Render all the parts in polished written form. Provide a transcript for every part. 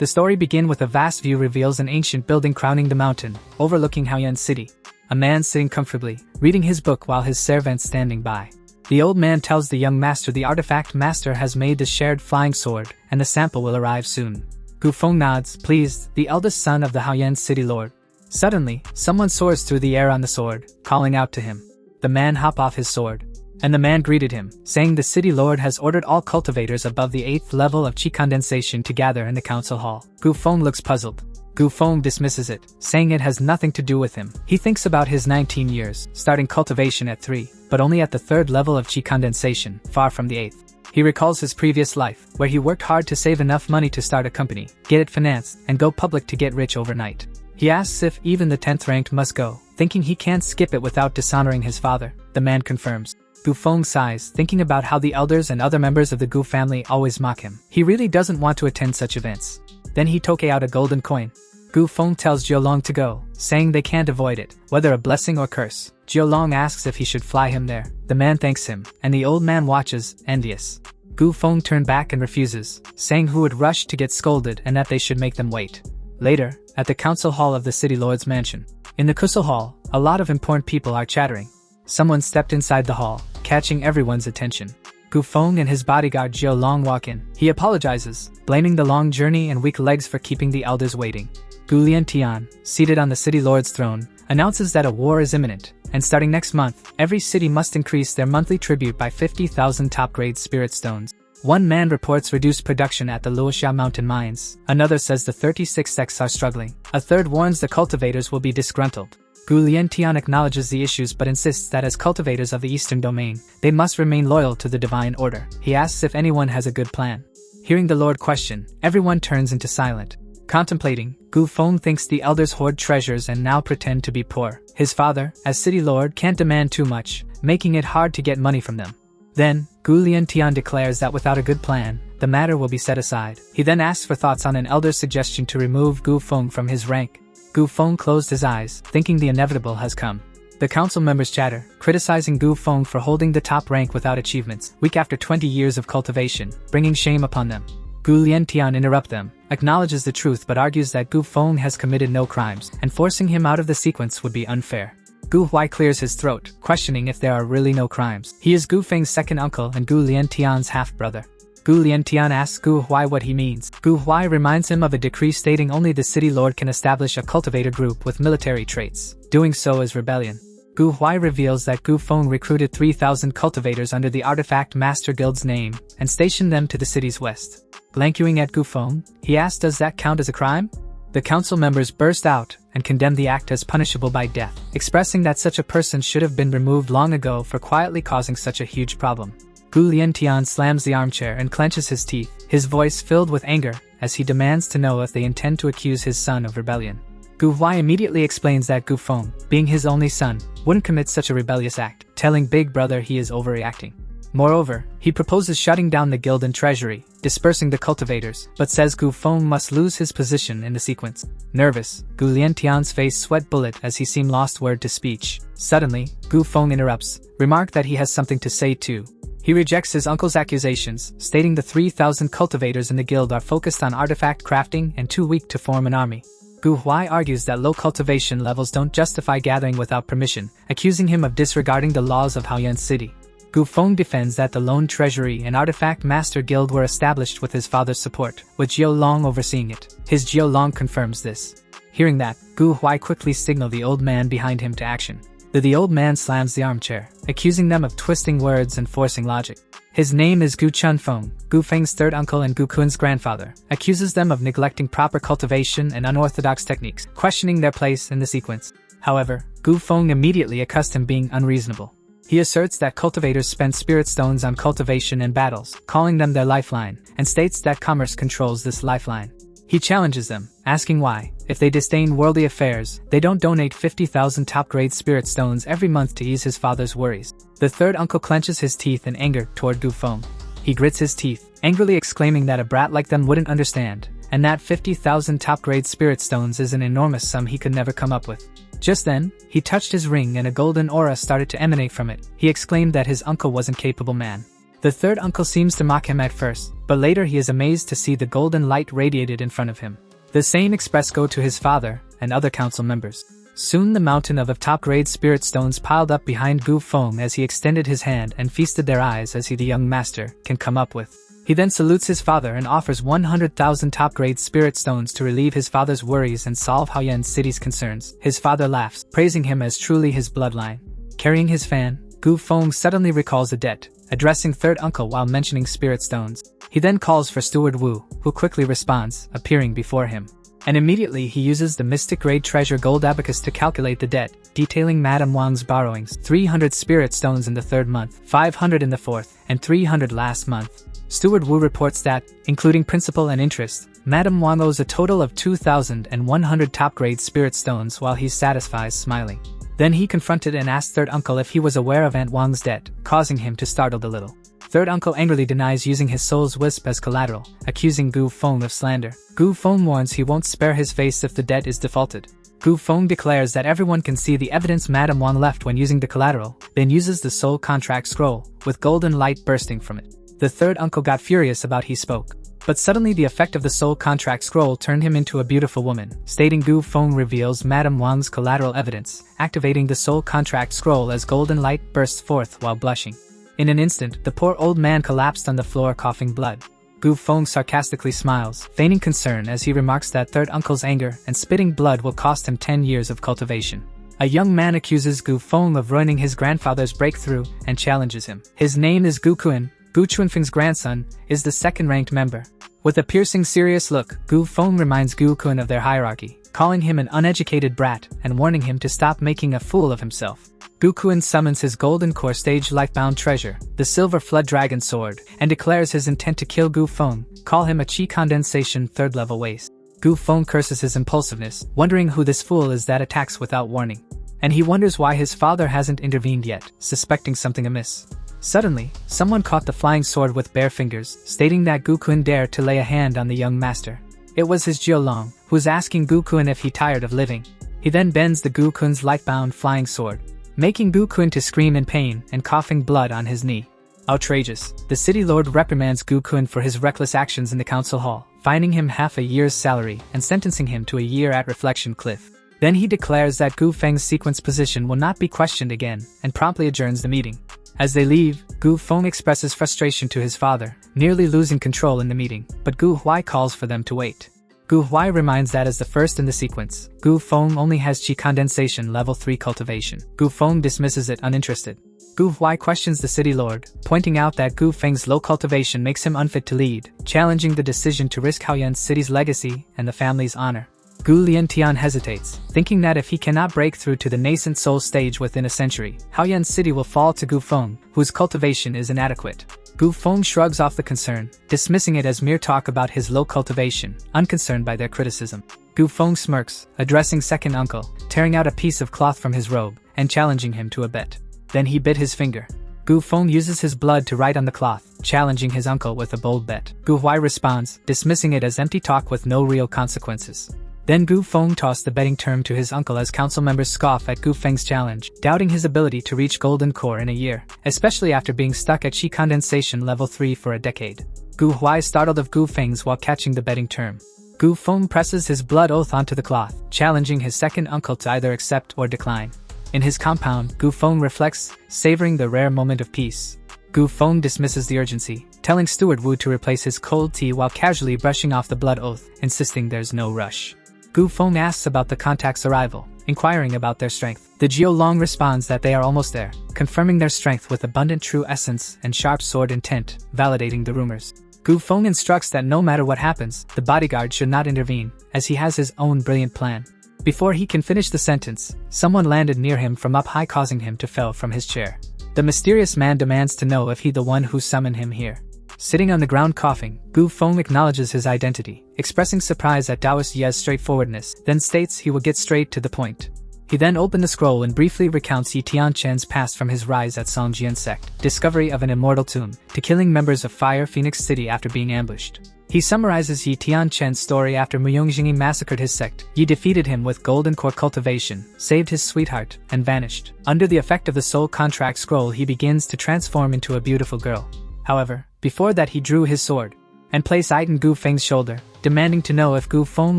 The story begins with a vast view reveals an ancient building crowning the mountain, overlooking Haoyan City. A man sitting comfortably, reading his book while his servants standing by. The old man tells the young master the artifact master has made the shared flying sword, and the sample will arrive soon. Gu Feng nods, pleased, the eldest son of the Haoyan City Lord. Suddenly, someone soars through the air on the sword, calling out to him. The man hopped off his sword. And the man greeted him, saying the city lord has ordered all cultivators above the 8th level of Qi condensation to gather in the council hall. Gu Feng looks puzzled. Gu Feng dismisses it, saying it has nothing to do with him. He thinks about his 19 years, starting cultivation at 3, but only at the 3rd level of Qi condensation, far from the 8th. He recalls his previous life, where he worked hard to save enough money to start a company, get it financed, and go public to get rich overnight. He asks if even the 10th ranked must go, thinking he can't skip it without dishonoring his father. The man confirms. Gu Feng sighs, thinking about how the elders and other members of the Gu family always mock him. He really doesn't want to attend such events. Then he took out a golden coin. Gu Feng tells Jiulong to go, saying they can't avoid it, whether a blessing or curse. Jiulong asks if he should fly him there. The man thanks him, and the old man watches, envious. Gu Feng turned back and refuses, saying who would rush to get scolded and that they should make them wait. Later, at the council hall of the city lord's mansion. In the council hall, a lot of important people are chattering. Someone stepped inside the hall, catching everyone's attention. Gu Feng and his bodyguard Jiulong walk in. He apologizes, blaming the long journey and weak legs for keeping the elders waiting. Gu Liantian, seated on the city lord's throne, announces that a war is imminent, and starting next month, every city must increase their monthly tribute by 50,000 top-grade spirit stones. One man reports reduced production at the Luoxia mountain mines. Another says the 36 sects are struggling. A third warns the cultivators will be disgruntled. Gu Liantian acknowledges the issues but insists that as cultivators of the Eastern Domain, they must remain loyal to the divine order. He asks if anyone has a good plan. Hearing the Lord question, everyone turns into silent. Contemplating, Gu Feng thinks the elders hoard treasures and now pretend to be poor. His father, as city lord, can't demand too much, making it hard to get money from them. Then, Gu Liantian declares that without a good plan, the matter will be set aside. He then asks for thoughts on an elder's suggestion to remove Gu Feng from his rank. Gu Feng closed his eyes, thinking the inevitable has come. The council members chatter, criticizing Gu Feng for holding the top rank without achievements, weak after 20 years of cultivation, bringing shame upon them. Gu Liantian interrupts them, acknowledges the truth but argues that Gu Feng has committed no crimes, and forcing him out of the sequence would be unfair. Gu Huai clears his throat, questioning if there are really no crimes. He is Gu Feng's second uncle and Gu Liantian's half-brother. Gu Liantian asks Gu Huai what he means. Gu Huai reminds him of a decree stating only the city lord can establish a cultivator group with military traits. Doing so is rebellion. Gu Huai reveals that Gu Feng recruited 3,000 cultivators under the Artifact Master Guild's name and stationed them to the city's west. Blanking at Gu Feng, he asks does that count as a crime? The council members burst out and condemn the act as punishable by death, expressing that such a person should have been removed long ago for quietly causing such a huge problem. Gu Liantian slams the armchair and clenches his teeth, his voice filled with anger, as he demands to know if they intend to accuse his son of rebellion. Gu Huai immediately explains that Gu Feng, being his only son, wouldn't commit such a rebellious act, telling Big Brother he is overreacting. Moreover, he proposes shutting down the guild and treasury, dispersing the cultivators, but says Gu Feng must lose his position in the sequence. Nervous, Gu Liantian's face sweat bullet as he seemed lost word to speech. Suddenly, Gu Feng interrupts, remark that he has something to say too. He rejects his uncle's accusations, stating the 3,000 cultivators in the guild are focused on artifact crafting and too weak to form an army. Gu Huai argues that low cultivation levels don't justify gathering without permission, accusing him of disregarding the laws of Haoyan City. Gu Feng defends that the Lone Treasury and Artifact Master Guild were established with his father's support, with Jiulong overseeing it. His Jiulong confirms this. Hearing that, Gu Huai quickly signals the old man behind him to action. The old man slams the armchair, accusing them of twisting words and forcing logic. His name is Gu Chunfeng, Gu Feng's third uncle and Gu Kun's grandfather, accuses them of neglecting proper cultivation and unorthodox techniques, questioning their place in the sequence. However, Gu Feng immediately accuses him being unreasonable. He asserts that cultivators spend spirit stones on cultivation and battles, calling them their lifeline, and states that commerce controls this lifeline. He challenges them, asking why, if they disdain worldly affairs, they don't donate 50,000 top-grade spirit stones every month to ease his father's worries. The third uncle clenches his teeth in anger toward Gu Feng. He grits his teeth, angrily exclaiming that a brat like them wouldn't understand, and that 50,000 top-grade spirit stones is an enormous sum he could never come up with. Just then, he touched his ring and a golden aura started to emanate from it. He exclaimed that his uncle was an incapable man. The third uncle seems to mock him at first, but later he is amazed to see the golden light radiated in front of him. The same express go to his father and other council members. Soon the mountain of top-grade spirit stones piled up behind Gu Feng as he extended his hand and feasted their eyes as he, the young master, can come up with. He then salutes his father and offers 100,000 top-grade spirit stones to relieve his father's worries and solve Haoyan City's concerns. His father laughs, praising him as truly his bloodline. Carrying his fan, Gu Feng suddenly recalls a debt, addressing third uncle while mentioning spirit stones. He then calls for Steward Wu, who quickly responds, appearing before him. And immediately he uses the Mystic Grade Treasure Gold Abacus to calculate the debt, detailing Madame Wang's borrowings: 300 spirit stones in the third month, 500 in the fourth, and 300 last month. Steward Wu reports that, including principal and interest, Madame Wang owes a total of 2,100 top-grade spirit stones while he satisfies, smiling. Then he confronted and asked third uncle if he was aware of Aunt Wang's debt, causing him to startle a little. Third uncle angrily denies using his soul's wisp as collateral, accusing Gu Feng of slander. Gu Feng warns he won't spare his face if the debt is defaulted. Gu Feng declares that everyone can see the evidence Madame Wang left when using the collateral, then uses the soul contract scroll, with golden light bursting from it. The third uncle got furious about he spoke. But suddenly the effect of the soul contract scroll turned him into a beautiful woman, stating Gu Feng reveals Madame Wang's collateral evidence, activating the soul contract scroll as golden light bursts forth while blushing. In an instant, the poor old man collapsed on the floor coughing blood. Gu Feng sarcastically smiles, feigning concern as he remarks that third uncle's anger and spitting blood will cost him 10 years of cultivation. A young man accuses Gu Feng of ruining his grandfather's breakthrough and challenges him. His name is Gu Kun. Gu Chunfeng's grandson is the second-ranked member. With a piercing serious look, Gu Feng reminds Gu Kun of their hierarchy, calling him an uneducated brat and warning him to stop making a fool of himself. Gu Kun summons his golden core stage lifebound treasure, the silver flood dragon sword, and declares his intent to kill Gu Feng, call him a chi condensation third-level waste. Gu Feng curses his impulsiveness, wondering who this fool is that attacks without warning. And he wonders why his father hasn't intervened yet, suspecting something amiss. Suddenly, someone caught the flying sword with bare fingers, stating that Gu Kun dared to lay a hand on the young master. It was his Jiu Long, who was asking Gu Kun if he tired of living. He then bends the Gu Kun's light-bound flying sword, making Gu Kun to scream in pain and coughing blood on his knee. Outrageous, the city lord reprimands Gu Kun for his reckless actions in the council hall, fining him half a year's salary and sentencing him to a year at Reflection Cliff. Then he declares that Gu Feng's sequence position will not be questioned again, and promptly adjourns the meeting. As they leave, Gu Feng expresses frustration to his father, nearly losing control in the meeting, but Gu Huai calls for them to wait. Gu Huai reminds that as the first in the sequence, Gu Feng only has Qi Condensation level 3 cultivation. Gu Feng dismisses it uninterested. Gu Huai questions the city lord, pointing out that Gu Feng's low cultivation makes him unfit to lead, challenging the decision to risk Haoyan City's legacy and the family's honor. Gu Liantian hesitates, thinking that if he cannot break through to the nascent soul stage within a century, Haoyan City will fall to Gu Feng, whose cultivation is inadequate. Gu Feng shrugs off the concern, dismissing it as mere talk about his low cultivation, unconcerned by their criticism. Gu Feng smirks, addressing second uncle, tearing out a piece of cloth from his robe, and challenging him to a bet. Then he bit his finger. Gu Feng uses his blood to write on the cloth, challenging his uncle with a bold bet. Gu Huai responds, dismissing it as empty talk with no real consequences. Then Gu Feng tossed the betting term to his uncle as council members scoff at Gu Feng's challenge, doubting his ability to reach Golden Core in a year, especially after being stuck at Qi Condensation level 3 for a decade. Gu Huai startled of Gu Feng's while catching the betting term. Gu Feng presses his blood oath onto the cloth, challenging his second uncle to either accept or decline. In his compound, Gu Feng reflects, savoring the rare moment of peace. Gu Feng dismisses the urgency, telling Steward Wu to replace his cold tea while casually brushing off the blood oath, insisting there's no rush. Gu Feng asks about the contact's arrival, inquiring about their strength. The Jiu Long responds that they are almost there, confirming their strength with abundant true essence and sharp sword intent, validating the rumors. Gu Feng instructs that no matter what happens, the bodyguard should not intervene, as he has his own brilliant plan. Before he can finish the sentence, someone landed near him from up high, causing him to fall from his chair. The mysterious man demands to know if he the one who summoned him here. Sitting on the ground coughing, Gu Feng acknowledges his identity, expressing surprise at Taoist Ye's straightforwardness, then states he will get straight to the point. He then opened the scroll and briefly recounts Yi Tianchen's past from his rise at Songjian sect, discovery of an immortal tomb, to killing members of Fire Phoenix City after being ambushed. He summarizes Yi Tianchen's story after Muyongjingi massacred his sect. Yi defeated him with golden core cultivation, saved his sweetheart, and vanished. Under the effect of the soul contract scroll, he begins to transform into a beautiful girl. However, before that he drew his sword and placed it on Gu Feng's shoulder, demanding to know if Gu Feng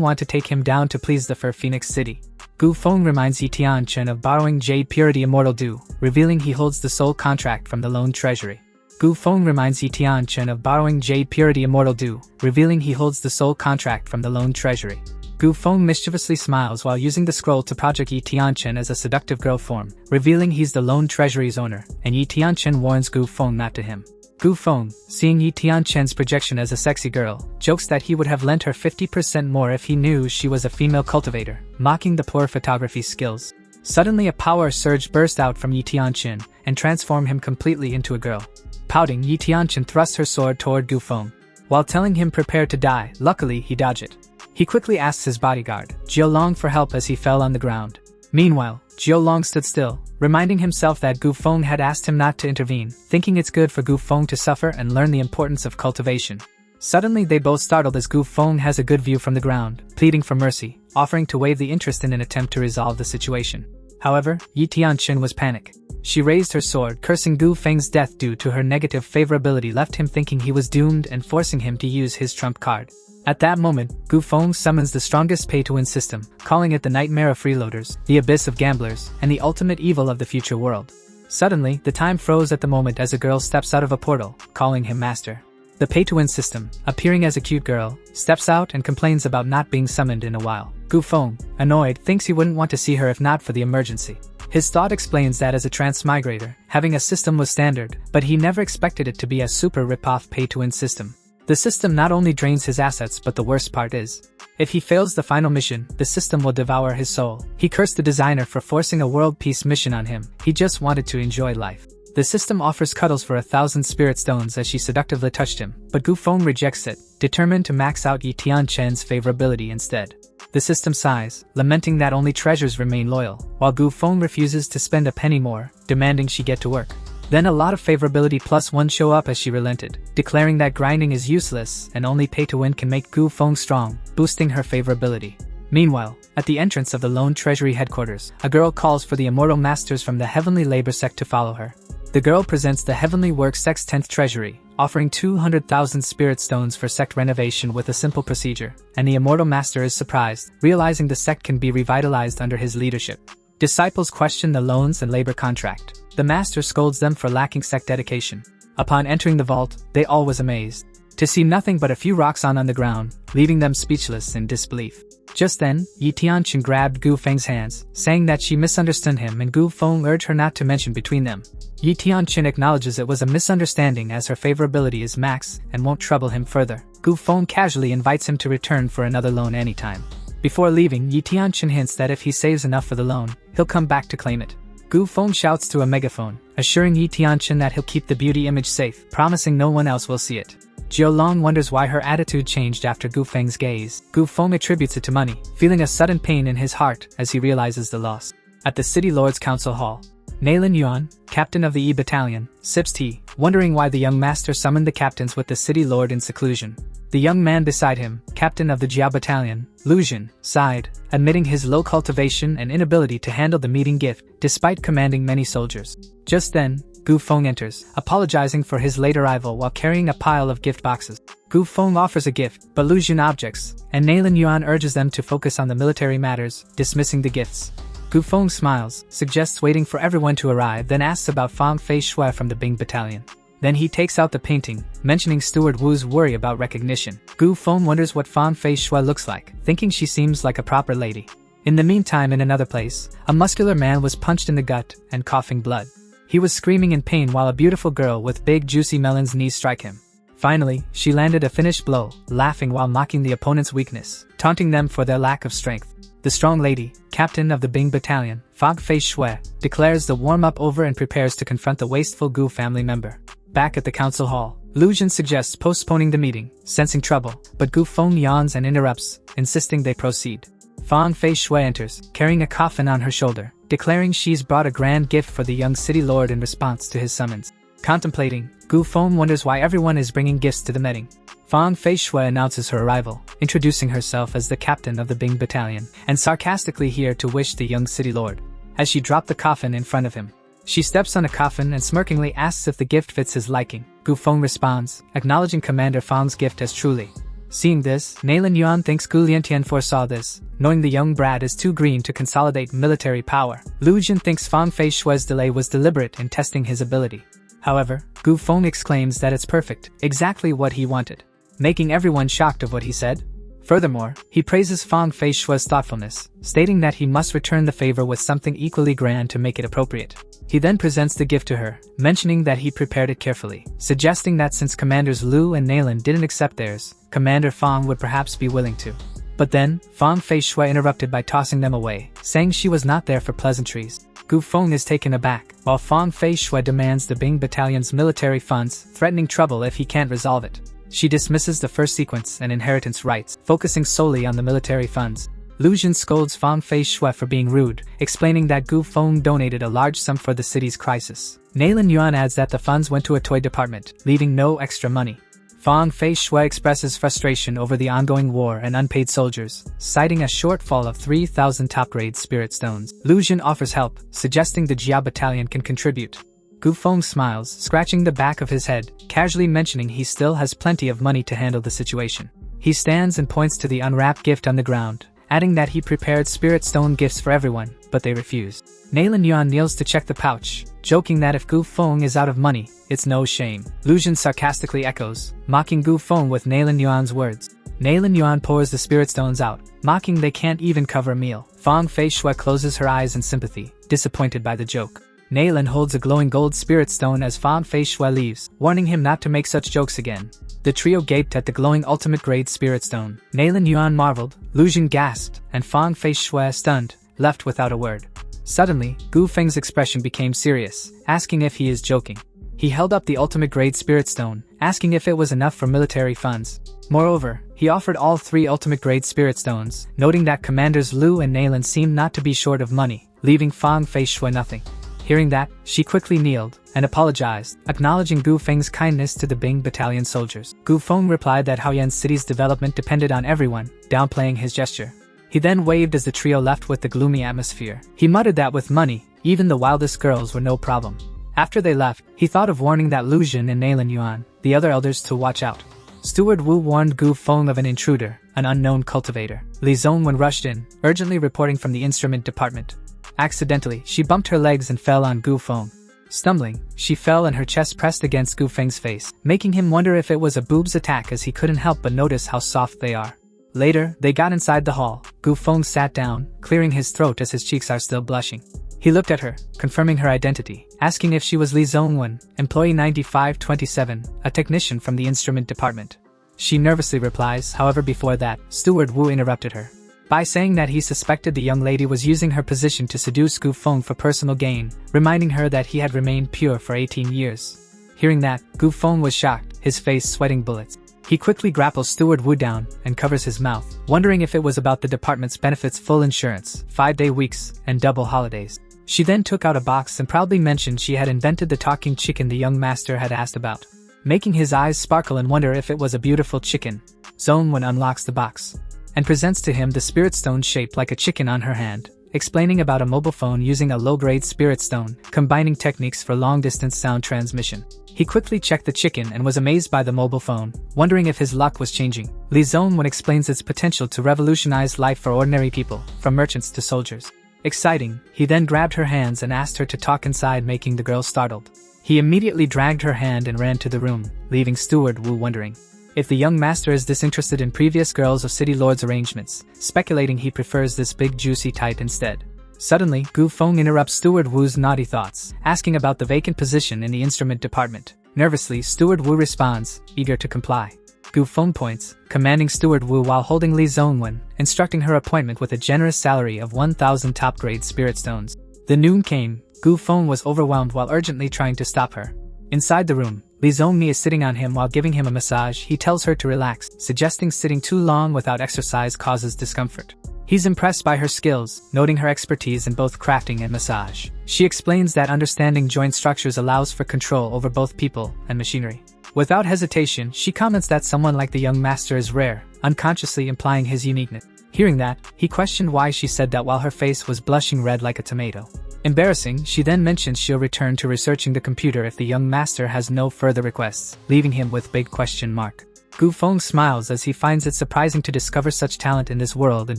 wanted to take him down to please the Fur Phoenix City. Gu Feng reminds Yi Tianchen of borrowing Jade Purity Immortal Dew, revealing he holds the soul contract from the Lone Treasury. Gu Feng reminds Yi Tianchen of borrowing Jade Purity Immortal Dew, revealing he holds the soul contract from the Lone Treasury. Gu Feng mischievously smiles while using the scroll to project Yi Tianchen as a seductive girl form, revealing he's the Lone Treasury's owner, and Yi Tianchen warns Gu Feng not to him. Gu Feng, seeing Yi Tianchen's projection as a sexy girl, jokes that he would have lent her 50% more if he knew she was a female cultivator, mocking the poor photography skills. Suddenly a power surge burst out from Yi Tianchen and transformed him completely into a girl. Pouting, Yi Tianchen thrusts her sword toward Gu Feng, while telling him prepare to die. Luckily, he dodged it. He quickly asks his bodyguard, Jiu Long, for help as he fell on the ground. Meanwhile, Jiu Long stood still, reminding himself that Gu Feng had asked him not to intervene, thinking it's good for Gu Feng to suffer and learn the importance of cultivation. Suddenly they both startled as Gu Feng has a good view from the ground, pleading for mercy, offering to waive the interest in an attempt to resolve the situation. However, Yi Tianchen was panicked. She raised her sword, cursing Gu Feng's death due to her negative favorability left him thinking he was doomed and forcing him to use his trump card. At that moment, Gu Feng summons the strongest pay-to-win system, calling it the nightmare of freeloaders, the abyss of gamblers, and the ultimate evil of the future world. Suddenly, the time froze at the moment as a girl steps out of a portal, calling him master. The pay-to-win system, appearing as a cute girl, steps out and complains about not being summoned in a while. Gu Feng, annoyed, thinks he wouldn't want to see her if not for the emergency. His thought explains that as a transmigrator, having a system was standard, but he never expected it to be a super rip-off pay-to-win system. The system not only drains his assets, but the worst part is, if he fails the final mission, the system will devour his soul. He cursed the designer for forcing a world peace mission on him. He just wanted to enjoy life. The system offers cuddles for 1,000 spirit stones as she seductively touched him, but Gu Feng rejects it, determined to max out Yi Tianchen's favorability instead. The system sighs, lamenting that only treasures remain loyal, while Gu Feng refuses to spend a penny more, demanding she get to work. Then a lot of favorability +1 show up as she relented, declaring that grinding is useless and only pay-to-win can make Gu Feng strong, boosting her favorability. Meanwhile, at the entrance of the Lone Treasury headquarters, a girl calls for the immortal masters from the Heavenly Labor Sect to follow her. The girl presents the Heavenly Work Sect's 10th treasury, offering 200,000 spirit stones for sect renovation with a simple procedure, and the immortal master is surprised, realizing the sect can be revitalized under his leadership. Disciples question the loans and labor contract. The master scolds them for lacking sect dedication. Upon entering the vault, they all was amazed to see nothing but a few rocks on the ground, leaving them speechless in disbelief. Just then, Yi Tianchen grabbed Gu Feng's hands, saying that she misunderstood him, and Gu Feng urged her not to mention between them. Yi Tianchen acknowledges it was a misunderstanding as her favorability is max and won't trouble him further. Gu Feng casually invites him to return for another loan anytime. Before leaving, Yi Tianchen hints that if he saves enough for the loan, he'll come back to claim it. Gu Feng shouts through a megaphone, assuring Yi Tianchen that he'll keep the beauty image safe, promising no one else will see it. Jiu Long wonders why her attitude changed after Gu Feng's gaze. Gu Feng attributes it to money, feeling a sudden pain in his heart as he realizes the loss. At the City Lord's Council Hall, Nailin Yuan, captain of the E Battalion, sips tea, wondering why the young master summoned the captains with the City Lord in seclusion. The young man beside him, captain of the Jiao Battalion, Lujin, sighed, admitting his low cultivation and inability to handle the meeting gift, despite commanding many soldiers. Just then, Gu Feng enters, apologizing for his late arrival while carrying a pile of gift boxes. Gu Feng offers a gift, but Lujin objects, and Nailin Yuan urges them to focus on the military matters, dismissing the gifts. Gu Feng smiles, suggests waiting for everyone to arrive, then asks about Fang Fei Shui from the Bing Battalion. Then he takes out the painting, mentioning Steward Wu's worry about recognition. Gu Feng wonders what Fang Fei Shui looks like, thinking she seems like a proper lady. In the meantime, in another place, a muscular man was punched in the gut and coughing blood. He was screaming in pain while a beautiful girl with big juicy melons knees strike him. Finally, she landed a finished blow, laughing while mocking the opponent's weakness, taunting them for their lack of strength. The strong lady, captain of the Bing Battalion, Fang Fei Shui, declares the warm-up over and prepares to confront the wasteful Gu family member. Back at the council hall, Lujin suggests postponing the meeting, sensing trouble, but Gu Feng yawns and interrupts, insisting they proceed. Fang Fei Shui enters, carrying a coffin on her shoulder, declaring she's brought a grand gift for the young city lord in response to his summons. Contemplating, Gu Feng wonders why everyone is bringing gifts to the meeting. Fang Fei Shui announces her arrival, introducing herself as the captain of the Bing Battalion, and sarcastically here to wish the young city lord, as she dropped the coffin in front of him. She steps on a coffin and smirkingly asks if the gift fits his liking. Gu Feng responds, acknowledging Commander Fang's gift as truly. Seeing this, Naylan Yuan thinks Gu Liantian foresaw this, knowing the young brat is too green to consolidate military power. Lu Jin thinks Fang Fei Shui's delay was deliberate in testing his ability. However, Gu Feng exclaims that it's perfect, exactly what he wanted, making everyone shocked of what he said. Furthermore, he praises Fang Fei Shui's thoughtfulness, stating that he must return the favor with something equally grand to make it appropriate. He then presents the gift to her, mentioning that he prepared it carefully, suggesting that since Commanders Lu and Naylan didn't accept theirs, Commander Fang would perhaps be willing to. But then, Fang Fei Shui interrupted by tossing them away, saying she was not there for pleasantries. Gu Feng is taken aback, while Fang Fei Shui demands the Bing Battalion's military funds, threatening trouble if he can't resolve it. She dismisses the first sequence and inheritance rights, focusing solely on the military funds. Lu Jin scolds Fang Fei Shui for being rude, explaining that Gu Feng donated a large sum for the city's crisis. Naylan Yuan adds that the funds went to a toy department, leaving no extra money. Fang Fei Shui expresses frustration over the ongoing war and unpaid soldiers, citing a shortfall of 3,000 top-grade spirit stones. Lu Jin offers help, suggesting the Jia Battalion can contribute. Gu Feng smiles, scratching the back of his head, casually mentioning he still has plenty of money to handle the situation. He stands and points to the unwrapped gift on the ground, adding that he prepared spirit stone gifts for everyone, but they refuse. Naylan Yuan kneels to check the pouch, joking that if Gu Feng is out of money, it's no shame. Lu Jin sarcastically echoes, mocking Gu Feng with Naylan Yuan's words. Naylan Yuan pours the spirit stones out, mocking they can't even cover a meal. Fang Fei Shui closes her eyes in sympathy, disappointed by the joke. Naylan holds a glowing gold spirit stone as Fang Fei Shui leaves, warning him not to make such jokes again. The trio gaped at the glowing ultimate grade spirit stone. Naylan Yuan marveled, Lu Jin gasped, and Fang Fei Shui, stunned, left without a word. Suddenly, Gu Feng's expression became serious, asking if he is joking. He held up the ultimate grade spirit stone, asking if it was enough for military funds. Moreover, he offered all 3 ultimate grade spirit stones, noting that Commanders Lu and Naylan seemed not to be short of money, leaving Fang Fei Shui nothing. Hearing that, she quickly kneeled and apologized, acknowledging Gu Feng's kindness to the Bing Battalion soldiers. Gu Feng replied that Haoyan City's development depended on everyone, downplaying his gesture. He then waved as the trio left with the gloomy atmosphere. He muttered that with money, even the wildest girls were no problem. After they left, he thought of warning that Lu Jin and Naylan Yuan, the other elders, to watch out. Steward Wu warned Gu Feng of an intruder, an unknown cultivator. Li Zongwen rushed in, urgently reporting from the instrument department. Accidentally, she bumped her legs and fell on Gu Feng. Stumbling, she fell and her chest pressed against Gu Feng's face, making him wonder if it was a boob's attack as he couldn't help but notice how soft they are. Later, they got inside the hall. Gu Feng sat down, clearing his throat as his cheeks are still blushing. He looked at her, confirming her identity, asking if she was Li Zongwen, employee 9527, a technician from the instrument department. She nervously replies, however before that, Steward Wu interrupted her by saying that he suspected the young lady was using her position to seduce Gu Feng for personal gain, reminding her that he had remained pure for 18 years. Hearing that, Gu Feng was shocked, his face sweating bullets. He quickly grapples Steward Wu down and covers his mouth, wondering if it was about the department's benefits, full insurance, 5-day weeks, and double holidays. She then took out a box and proudly mentioned she had invented the talking chicken the young master had asked about, making his eyes sparkle and wonder if it was a beautiful chicken. Zongwen unlocks the box and presents to him the spirit stone shaped like a chicken on her hand, explaining about a mobile phone using a low-grade spirit stone, combining techniques for long-distance sound transmission. He quickly checked the chicken and was amazed by the mobile phone, wondering if his luck was changing. Li Zongwen explains its potential to revolutionize life for ordinary people, from merchants to soldiers. Exciting, he then grabbed her hands and asked her to talk inside, making the girl startled. He immediately dragged her hand and ran to the room, leaving Steward Wu wondering if the young master is disinterested in previous girls of City Lord's arrangements, speculating he prefers this big juicy type instead. Suddenly, Gu Feng interrupts Steward Wu's naughty thoughts, asking about the vacant position in the instrument department. Nervously, Steward Wu responds, eager to comply. Gu Feng points, commanding Steward Wu while holding Li Zongwen, instructing her appointment with a generous salary of 1,000 top-grade spirit stones. The noon came. Gu Feng was overwhelmed while urgently trying to stop her. Inside the room, Li Zongmi is sitting on him while giving him a massage. He tells her to relax, suggesting sitting too long without exercise causes discomfort. He's impressed by her skills, noting her expertise in both crafting and massage. She explains that understanding joint structures allows for control over both people and machinery. Without hesitation, she comments that someone like the young master is rare, unconsciously implying his uniqueness. Hearing that, he questioned why she said that while her face was blushing red like a tomato. Embarrassing, she then mentions she'll return to researching the computer if the young master has no further requests, leaving him with big question mark. Gu Feng smiles as he finds it surprising to discover such talent in this world and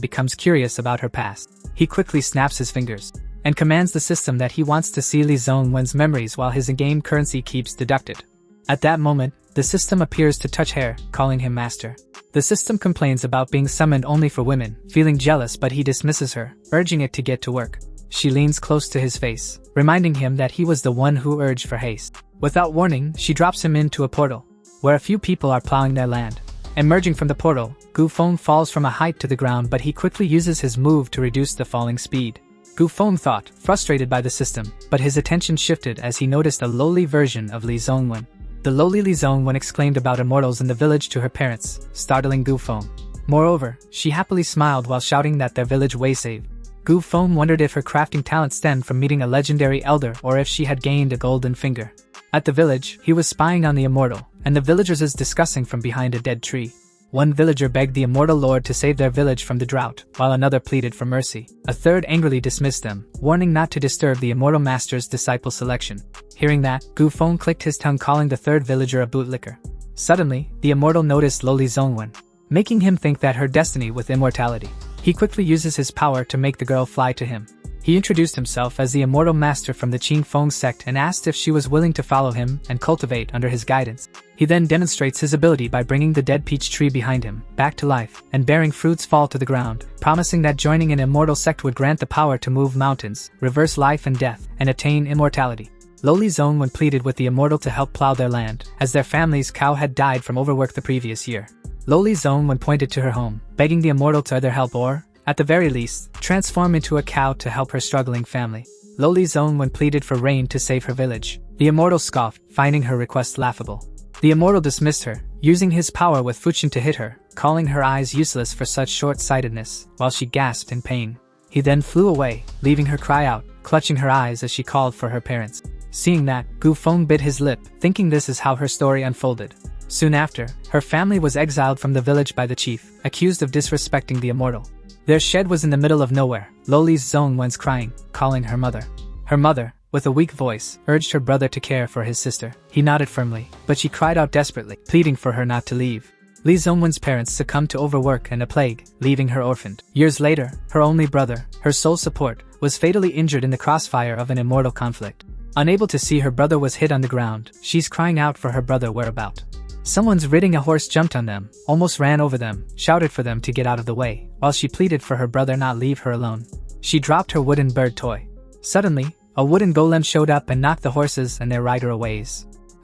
becomes curious about her past. He quickly snaps his fingers and commands the system that he wants to see Li Zhongwen's memories while his in-game currency keeps deducted. At that moment, the system appears to touch hair, calling him master. The system complains about being summoned only for women, feeling jealous, but he dismisses her, urging it to get to work. She leans close to his face, reminding him that he was the one who urged for haste. Without warning, she drops him into a portal, where a few people are plowing their land. Emerging from the portal, Gu Feng falls from a height to the ground, but he quickly uses his move to reduce the falling speed. Gu Feng thought, frustrated by the system, but his attention shifted as he noticed a lowly version of Li Zhongwen. The lowly Li Zhongwen exclaimed about immortals in the village to her parents, startling Gu Feng. Moreover, she happily smiled while shouting that their village way saved. Gu Feng wondered if her crafting talent stemmed from meeting a legendary elder or if she had gained a golden finger. At the village, he was spying on the immortal, and the villagers is discussing from behind a dead tree. One villager begged the immortal lord to save their village from the drought, while another pleaded for mercy. A third angrily dismissed them, warning not to disturb the immortal master's disciple selection. Hearing that, Gu Feng clicked his tongue, calling the third villager a bootlicker. Suddenly, the immortal noticed Li Zhongwen, making him think that her destiny with immortality. He quickly uses his power to make the girl fly to him. He introduced himself as the immortal master from the Qing Feng sect and asked if she was willing to follow him and cultivate under his guidance. He then demonstrates his ability by bringing the dead peach tree behind him back to life and bearing fruits fall to the ground, promising that joining an immortal sect would grant the power to move mountains, reverse life and death, and attain immortality. Li Zhongwen pleaded with the immortal to help plow their land, as their family's cow had died from overwork the previous year. Li Zhongwen pointed to her home, begging the immortal to either help or, at the very least, transform into a cow to help her struggling family. Li Zhongwen pleaded for rain to save her village. The immortal scoffed, finding her request laughable. The immortal dismissed her, using his power with Fuchin to hit her, calling her eyes useless for such short-sightedness, while she gasped in pain. He then flew away, leaving her cry out, clutching her eyes as she called for her parents. Seeing that, Gu Feng bit his lip, thinking this is how her story unfolded. Soon after, her family was exiled from the village by the chief, accused of disrespecting the immortal. Their shed was in the middle of nowhere. Li Zhongwen's crying, calling her mother. Her mother, with a weak voice, urged her brother to care for his sister. He nodded firmly, but she cried out desperately, pleading for her not to leave. Li Zhongwen's parents succumbed to overwork and a plague, leaving her orphaned. Years later, her only brother, her sole support, was fatally injured in the crossfire of an immortal conflict. Unable to see her brother was hit on the ground, she's crying out for her brother whereabout. Someone's riding a horse jumped on them, almost ran over them, shouted for them to get out of the way, while she pleaded for her brother not leave her alone. She dropped her wooden bird toy. Suddenly, a wooden golem showed up and knocked the horses and their rider away.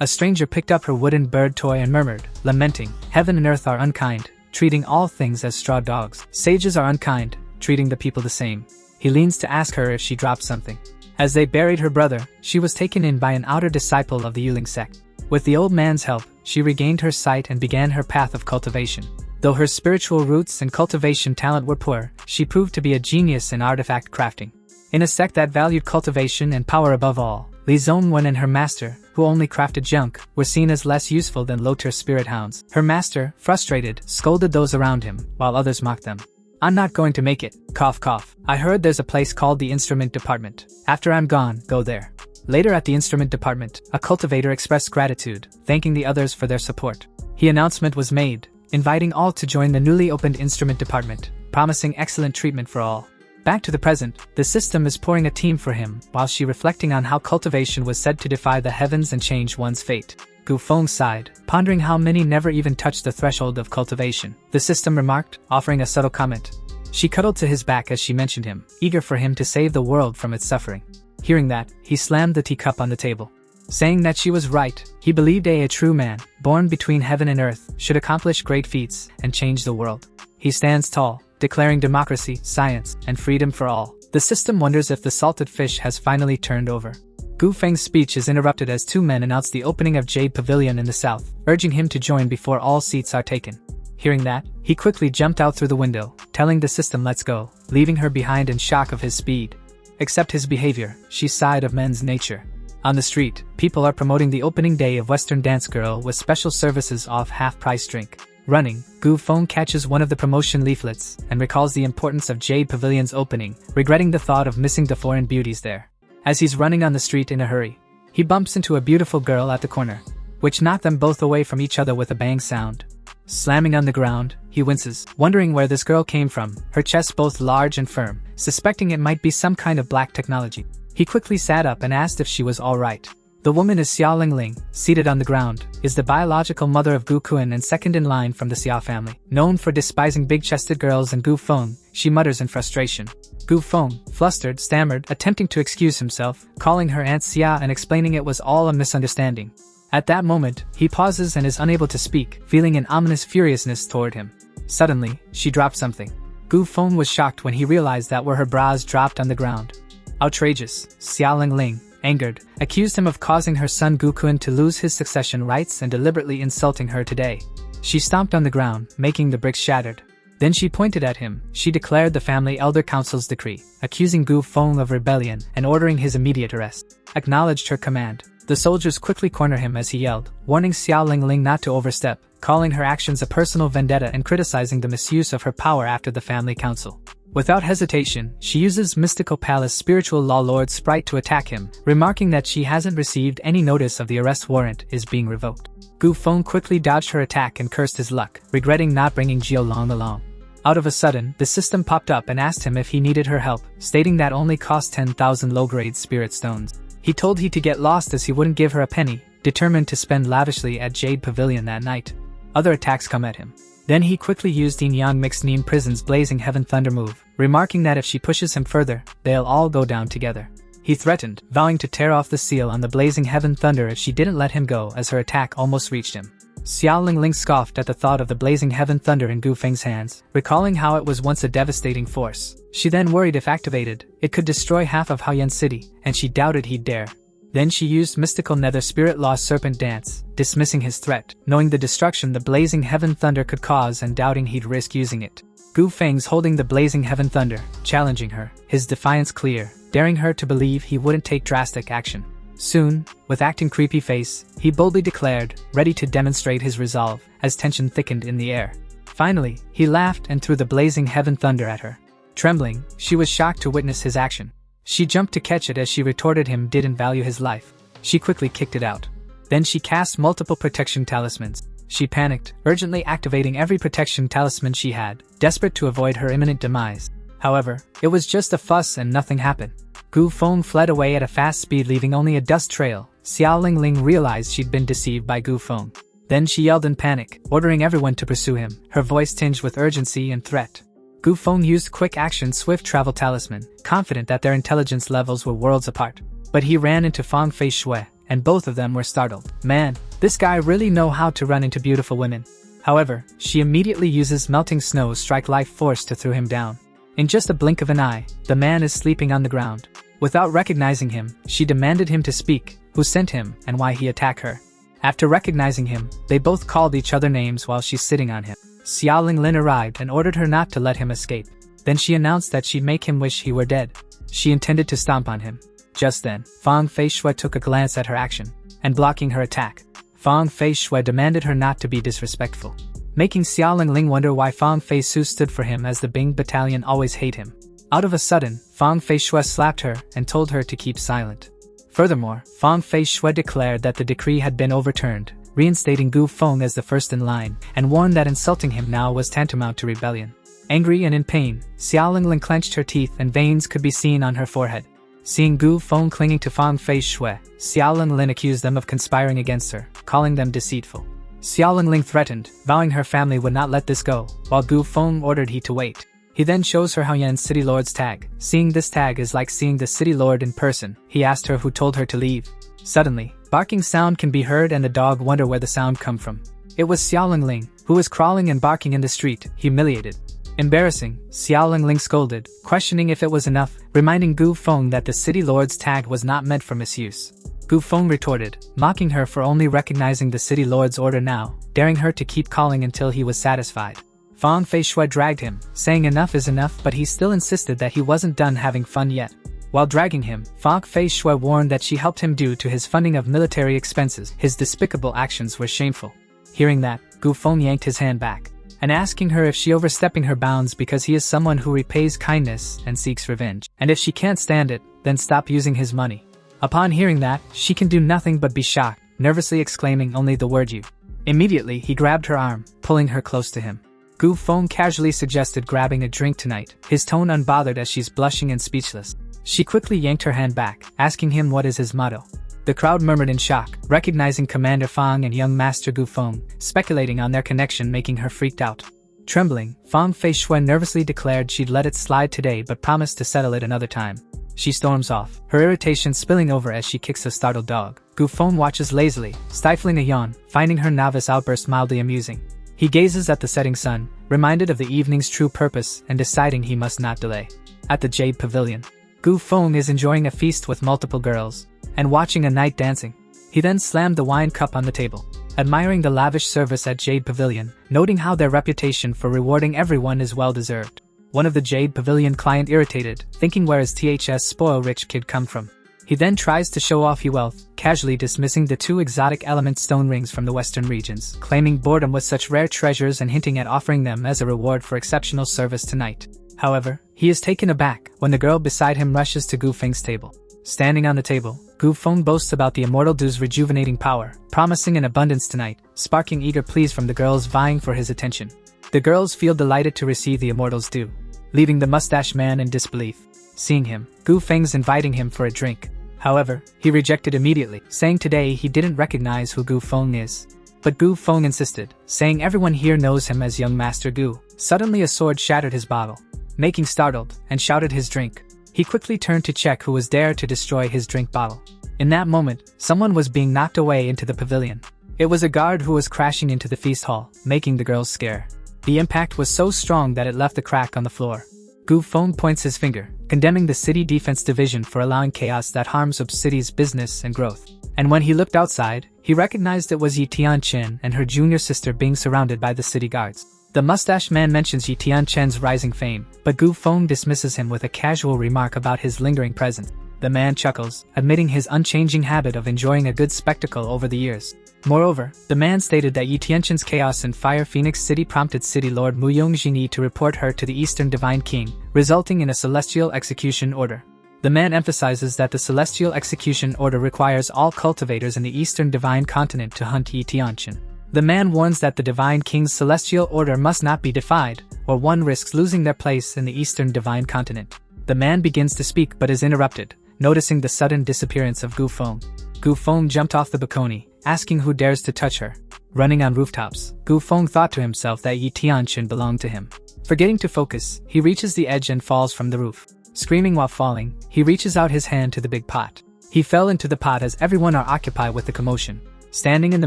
A stranger picked up her wooden bird toy and murmured, lamenting, "Heaven and earth are unkind, treating all things as straw dogs. Sages are unkind, treating the people the same." He leans to ask her if she dropped something. As they buried her brother, she was taken in by an outer disciple of the Yuling sect. With the old man's help, she regained her sight and began her path of cultivation. Though her spiritual roots and cultivation talent were poor, she proved to be a genius in artifact crafting. In a sect that valued cultivation and power above all, Li Zhongwen and her master, who only crafted junk, were seen as less useful than Lotur spirit hounds. Her master, frustrated, scolded those around him, while others mocked them. "I'm not going to make it, cough cough. I heard there's a place called the instrument department. After I'm gone, go there." Later at the instrument department, a cultivator expressed gratitude, thanking the others for their support. The announcement was made, inviting all to join the newly opened instrument department, promising excellent treatment for all. Back to the present, the system is pouring a team for him, while she reflecting on how cultivation was said to defy the heavens and change one's fate. Gu Feng sighed, pondering how many never even touched the threshold of cultivation. The system remarked, offering a subtle comment. She cuddled to his back as she mentioned him, eager for him to save the world from its suffering. Hearing that, he slammed the teacup on the table. Saying that she was right, he believed a true man, born between heaven and earth, should accomplish great feats and change the world. He stands tall, declaring democracy, science, and freedom for all. The system wonders if the salted fish has finally turned over. Gu Feng's speech is interrupted as two men announce the opening of Jade Pavilion in the south, urging him to join before all seats are taken. Hearing that, he quickly jumped out through the window, telling the system let's go, leaving her behind in shock of his speed. Except his behavior, she sighed of men's nature. On the street, people are promoting the opening day of Western Dance Girl with special services off half-price drink. Running, Gu Feng catches one of the promotion leaflets and recalls the importance of Jade Pavilion's opening, regretting the thought of missing the foreign beauties there. As he's running on the street in a hurry, he bumps into a beautiful girl at the corner, which knocked them both away from each other with a bang sound. Slamming on the ground, he winces, wondering where this girl came from, her chest both large and firm, suspecting it might be some kind of black technology. He quickly sat up and asked if she was alright. The woman is Xiao Lingling, seated on the ground, is the biological mother of Gu Kun and second in line from the Xiao family. Known for despising big-chested girls and Gu Feng, she mutters in frustration. Gu Feng, flustered, stammered, attempting to excuse himself, calling her Aunt Xia and explaining it was all a misunderstanding. At that moment, he pauses and is unable to speak, feeling an ominous furiousness toward him. Suddenly, she dropped something. Gu Feng was shocked when he realized that were her bras dropped on the ground. Outrageous, Xiao Lingling, angered, accused him of causing her son Gu Kun to lose his succession rights and deliberately insulting her today. She stomped on the ground, making the bricks shattered. Then she pointed at him. She declared the family elder council's decree, accusing Gu Feng of rebellion and ordering his immediate arrest. Acknowledged her command. The soldiers quickly corner him as he yelled, warning Xiao Lingling not to overstep, calling her actions a personal vendetta and criticizing the misuse of her power after the family council. Without hesitation, she uses Mystical Palace Spiritual Law Lord Sprite to attack him, remarking that she hasn't received any notice of the arrest warrant is being revoked. Gu Feng quickly dodged her attack and cursed his luck, regretting not bringing Jiao Long along. Out of a sudden, the system popped up and asked him if he needed her help, stating that only cost 10,000 low-grade spirit stones. He told he to get lost as he wouldn't give her a penny, determined to spend lavishly at Jade Pavilion that night. Other attacks come at him. Then he quickly used Yin Yang Mixed Neem Prison's Blazing Heaven Thunder move, remarking that if she pushes him further, they'll all go down together. He threatened, vowing to tear off the seal on the Blazing Heaven Thunder if she didn't let him go as her attack almost reached him. Xiao Lingling scoffed at the thought of the Blazing Heaven Thunder in Gu Feng's hands, recalling how it was once a devastating force. She then worried if activated, it could destroy half of Haoyan City, and she doubted he'd dare. Then she used Mystical Nether Spirit Law Serpent Dance, dismissing his threat, knowing the destruction the Blazing Heaven Thunder could cause and doubting he'd risk using it. Gu Feng's holding the Blazing Heaven Thunder, challenging her, his defiance clear, daring her to believe he wouldn't take drastic action. Soon, with acting creepy face, he boldly declared, ready to demonstrate his resolve, as tension thickened in the air. Finally, he laughed and threw the Blazing Heaven Thunder at her. Trembling, she was shocked to witness his action. She jumped to catch it as she retorted him didn't value his life. She quickly kicked it out. Then she cast multiple protection talismans. She panicked, urgently activating every protection talisman she had, desperate to avoid her imminent demise. However, it was just a fuss and nothing happened. Gu Feng fled away at a fast speed, leaving only a dust trail. Xiao Lingling realized she'd been deceived by Gu Feng. Then she yelled in panic, ordering everyone to pursue him, her voice tinged with urgency and threat. Gu Feng used Quick Action Swift Travel Talisman, confident that their intelligence levels were worlds apart. But he ran into Fang Fei Shui, and both of them were startled. Man, this guy really know how to run into beautiful women. However, she immediately uses Melting Snow Strike Life Force to throw him down. In just a blink of an eye, the man is sleeping on the ground. Without recognizing him, she demanded him to speak, who sent him and why he attacked her. After recognizing him, they both called each other names while she's sitting on him. Xiao Linglin arrived and ordered her not to let him escape. Then she announced that she'd make him wish he were dead. She intended to stomp on him. Just then, Fang Fei Shui took a glance at her action, and blocking her attack, Fang Fei Shui demanded her not to be disrespectful, making Xiao Lingling wonder why Fang Fei Su stood for him as the Bing battalion always hate him. Out of a sudden, Fang Fei Shui slapped her and told her to keep silent. Furthermore, Fang Fei Shui declared that the decree had been overturned, reinstating Gu Feng as the first in line, and warned that insulting him now was tantamount to rebellion. Angry and in pain, Xiao Lingling clenched her teeth and veins could be seen on her forehead. Seeing Gu Feng clinging to Fang Fei Shui, Xiao Linglin accused them of conspiring against her, calling them deceitful. Xiao Lingling threatened, vowing her family would not let this go, while Gu Feng ordered he to wait. He then shows her Haoyan's City Lord's tag. Seeing this tag is like seeing the City Lord in person. He asked her who told her to leave. Suddenly, barking sound can be heard and the dog wonder where the sound come from. It was Xiao Lingling, who was crawling and barking in the street, humiliated. Embarrassing, Xiao Lingling scolded, questioning if it was enough, reminding Gu Feng that the City Lord's tag was not meant for misuse. Gu Feng retorted, mocking her for only recognizing the City Lord's order now, daring her to keep calling until he was satisfied. Fang Fei Shui dragged him, saying enough is enough, but he still insisted that he wasn't done having fun yet. While dragging him, Fang Fei Shui warned that she helped him due to his funding of military expenses. His despicable actions were shameful. Hearing that, Gu Feng yanked his hand back. and asking her if she overstepping her bounds because he is someone who repays kindness and seeks revenge, and if she can't stand it, then stop using his money. Upon hearing that, she can do nothing but be shocked, nervously exclaiming only the word you. Immediately, he grabbed her arm, pulling her close to him. Gu Feng casually suggested grabbing a drink tonight, his tone unbothered as she's blushing and speechless. She quickly yanked her hand back, asking him what is his motto. The crowd murmured in shock, recognizing Commander Fang and young Master Gu Feng, speculating on their connection, making her freaked out. Trembling, Fang Feishui nervously declared she'd let it slide today but promised to settle it another time. She storms off, her irritation spilling over as she kicks a startled dog. Gu Feng watches lazily, stifling a yawn, finding her novice outburst mildly amusing. He gazes at the setting sun, reminded of the evening's true purpose and deciding he must not delay. At the Jade Pavilion, Gu Feng is enjoying a feast with multiple girls, and watching a night dancing. He then slammed the wine cup on the table, admiring the lavish service at Jade Pavilion, noting how their reputation for rewarding everyone is well deserved. One of the Jade Pavilion client irritated, thinking where is THS spoil rich kid come from. He then tries to show off his wealth, casually dismissing the 2 exotic element stone rings from the western regions, claiming boredom with such rare treasures and hinting at offering them as a reward for exceptional service tonight. However, he is taken aback when the girl beside him rushes to Gu Feng's table. Standing on the table, Gu Feng boasts about the immortal dew's rejuvenating power, promising an abundance tonight, sparking eager pleas from the girls vying for his attention. The girls feel delighted to receive the immortal's due, leaving the mustache man in disbelief. Seeing him, Gu Feng's inviting him for a drink. However, he rejected immediately, saying today he didn't recognize who Gu Feng is. But Gu Feng insisted, saying everyone here knows him as young Master Gu. Suddenly a sword shattered his bottle, making startled, and shouted his drink. He quickly turned to check who was there to destroy his drink bottle. In that moment, someone was being knocked away into the pavilion. It was a guard who was crashing into the feast hall, making the girls scare. The impact was so strong that it left a crack on the floor. Gu Feng points his finger, condemning the city defense division for allowing chaos that harms the city's business and growth. And when he looked outside, he recognized it was Yi Tianchen and her junior sister being surrounded by the city guards. The mustache man mentions Yi Tianchen's rising fame, but Gu Feng dismisses him with a casual remark about his lingering presence. The man chuckles, admitting his unchanging habit of enjoying a good spectacle over the years. Moreover, the man stated that Yi Tianchen's chaos in Fire Phoenix City prompted City Lord Mu Yongjingyi to report her to the Eastern Divine King, resulting in a celestial execution order. The man emphasizes that the celestial execution order requires all cultivators in the Eastern Divine Continent to hunt Yi Tianchen. The man warns that the Divine King's celestial order must not be defied, or one risks losing their place in the Eastern Divine Continent. The man begins to speak but is interrupted, noticing the sudden disappearance of Gu Feng. Gu Feng jumped off the balcony, asking who dares to touch her. Running on rooftops, Gu Feng thought to himself that Yi Tianchen belonged to him. Forgetting to focus, he reaches the edge and falls from the roof. Screaming while falling, he reaches out his hand to the big pot. He fell into the pot as everyone are occupied with the commotion. Standing in the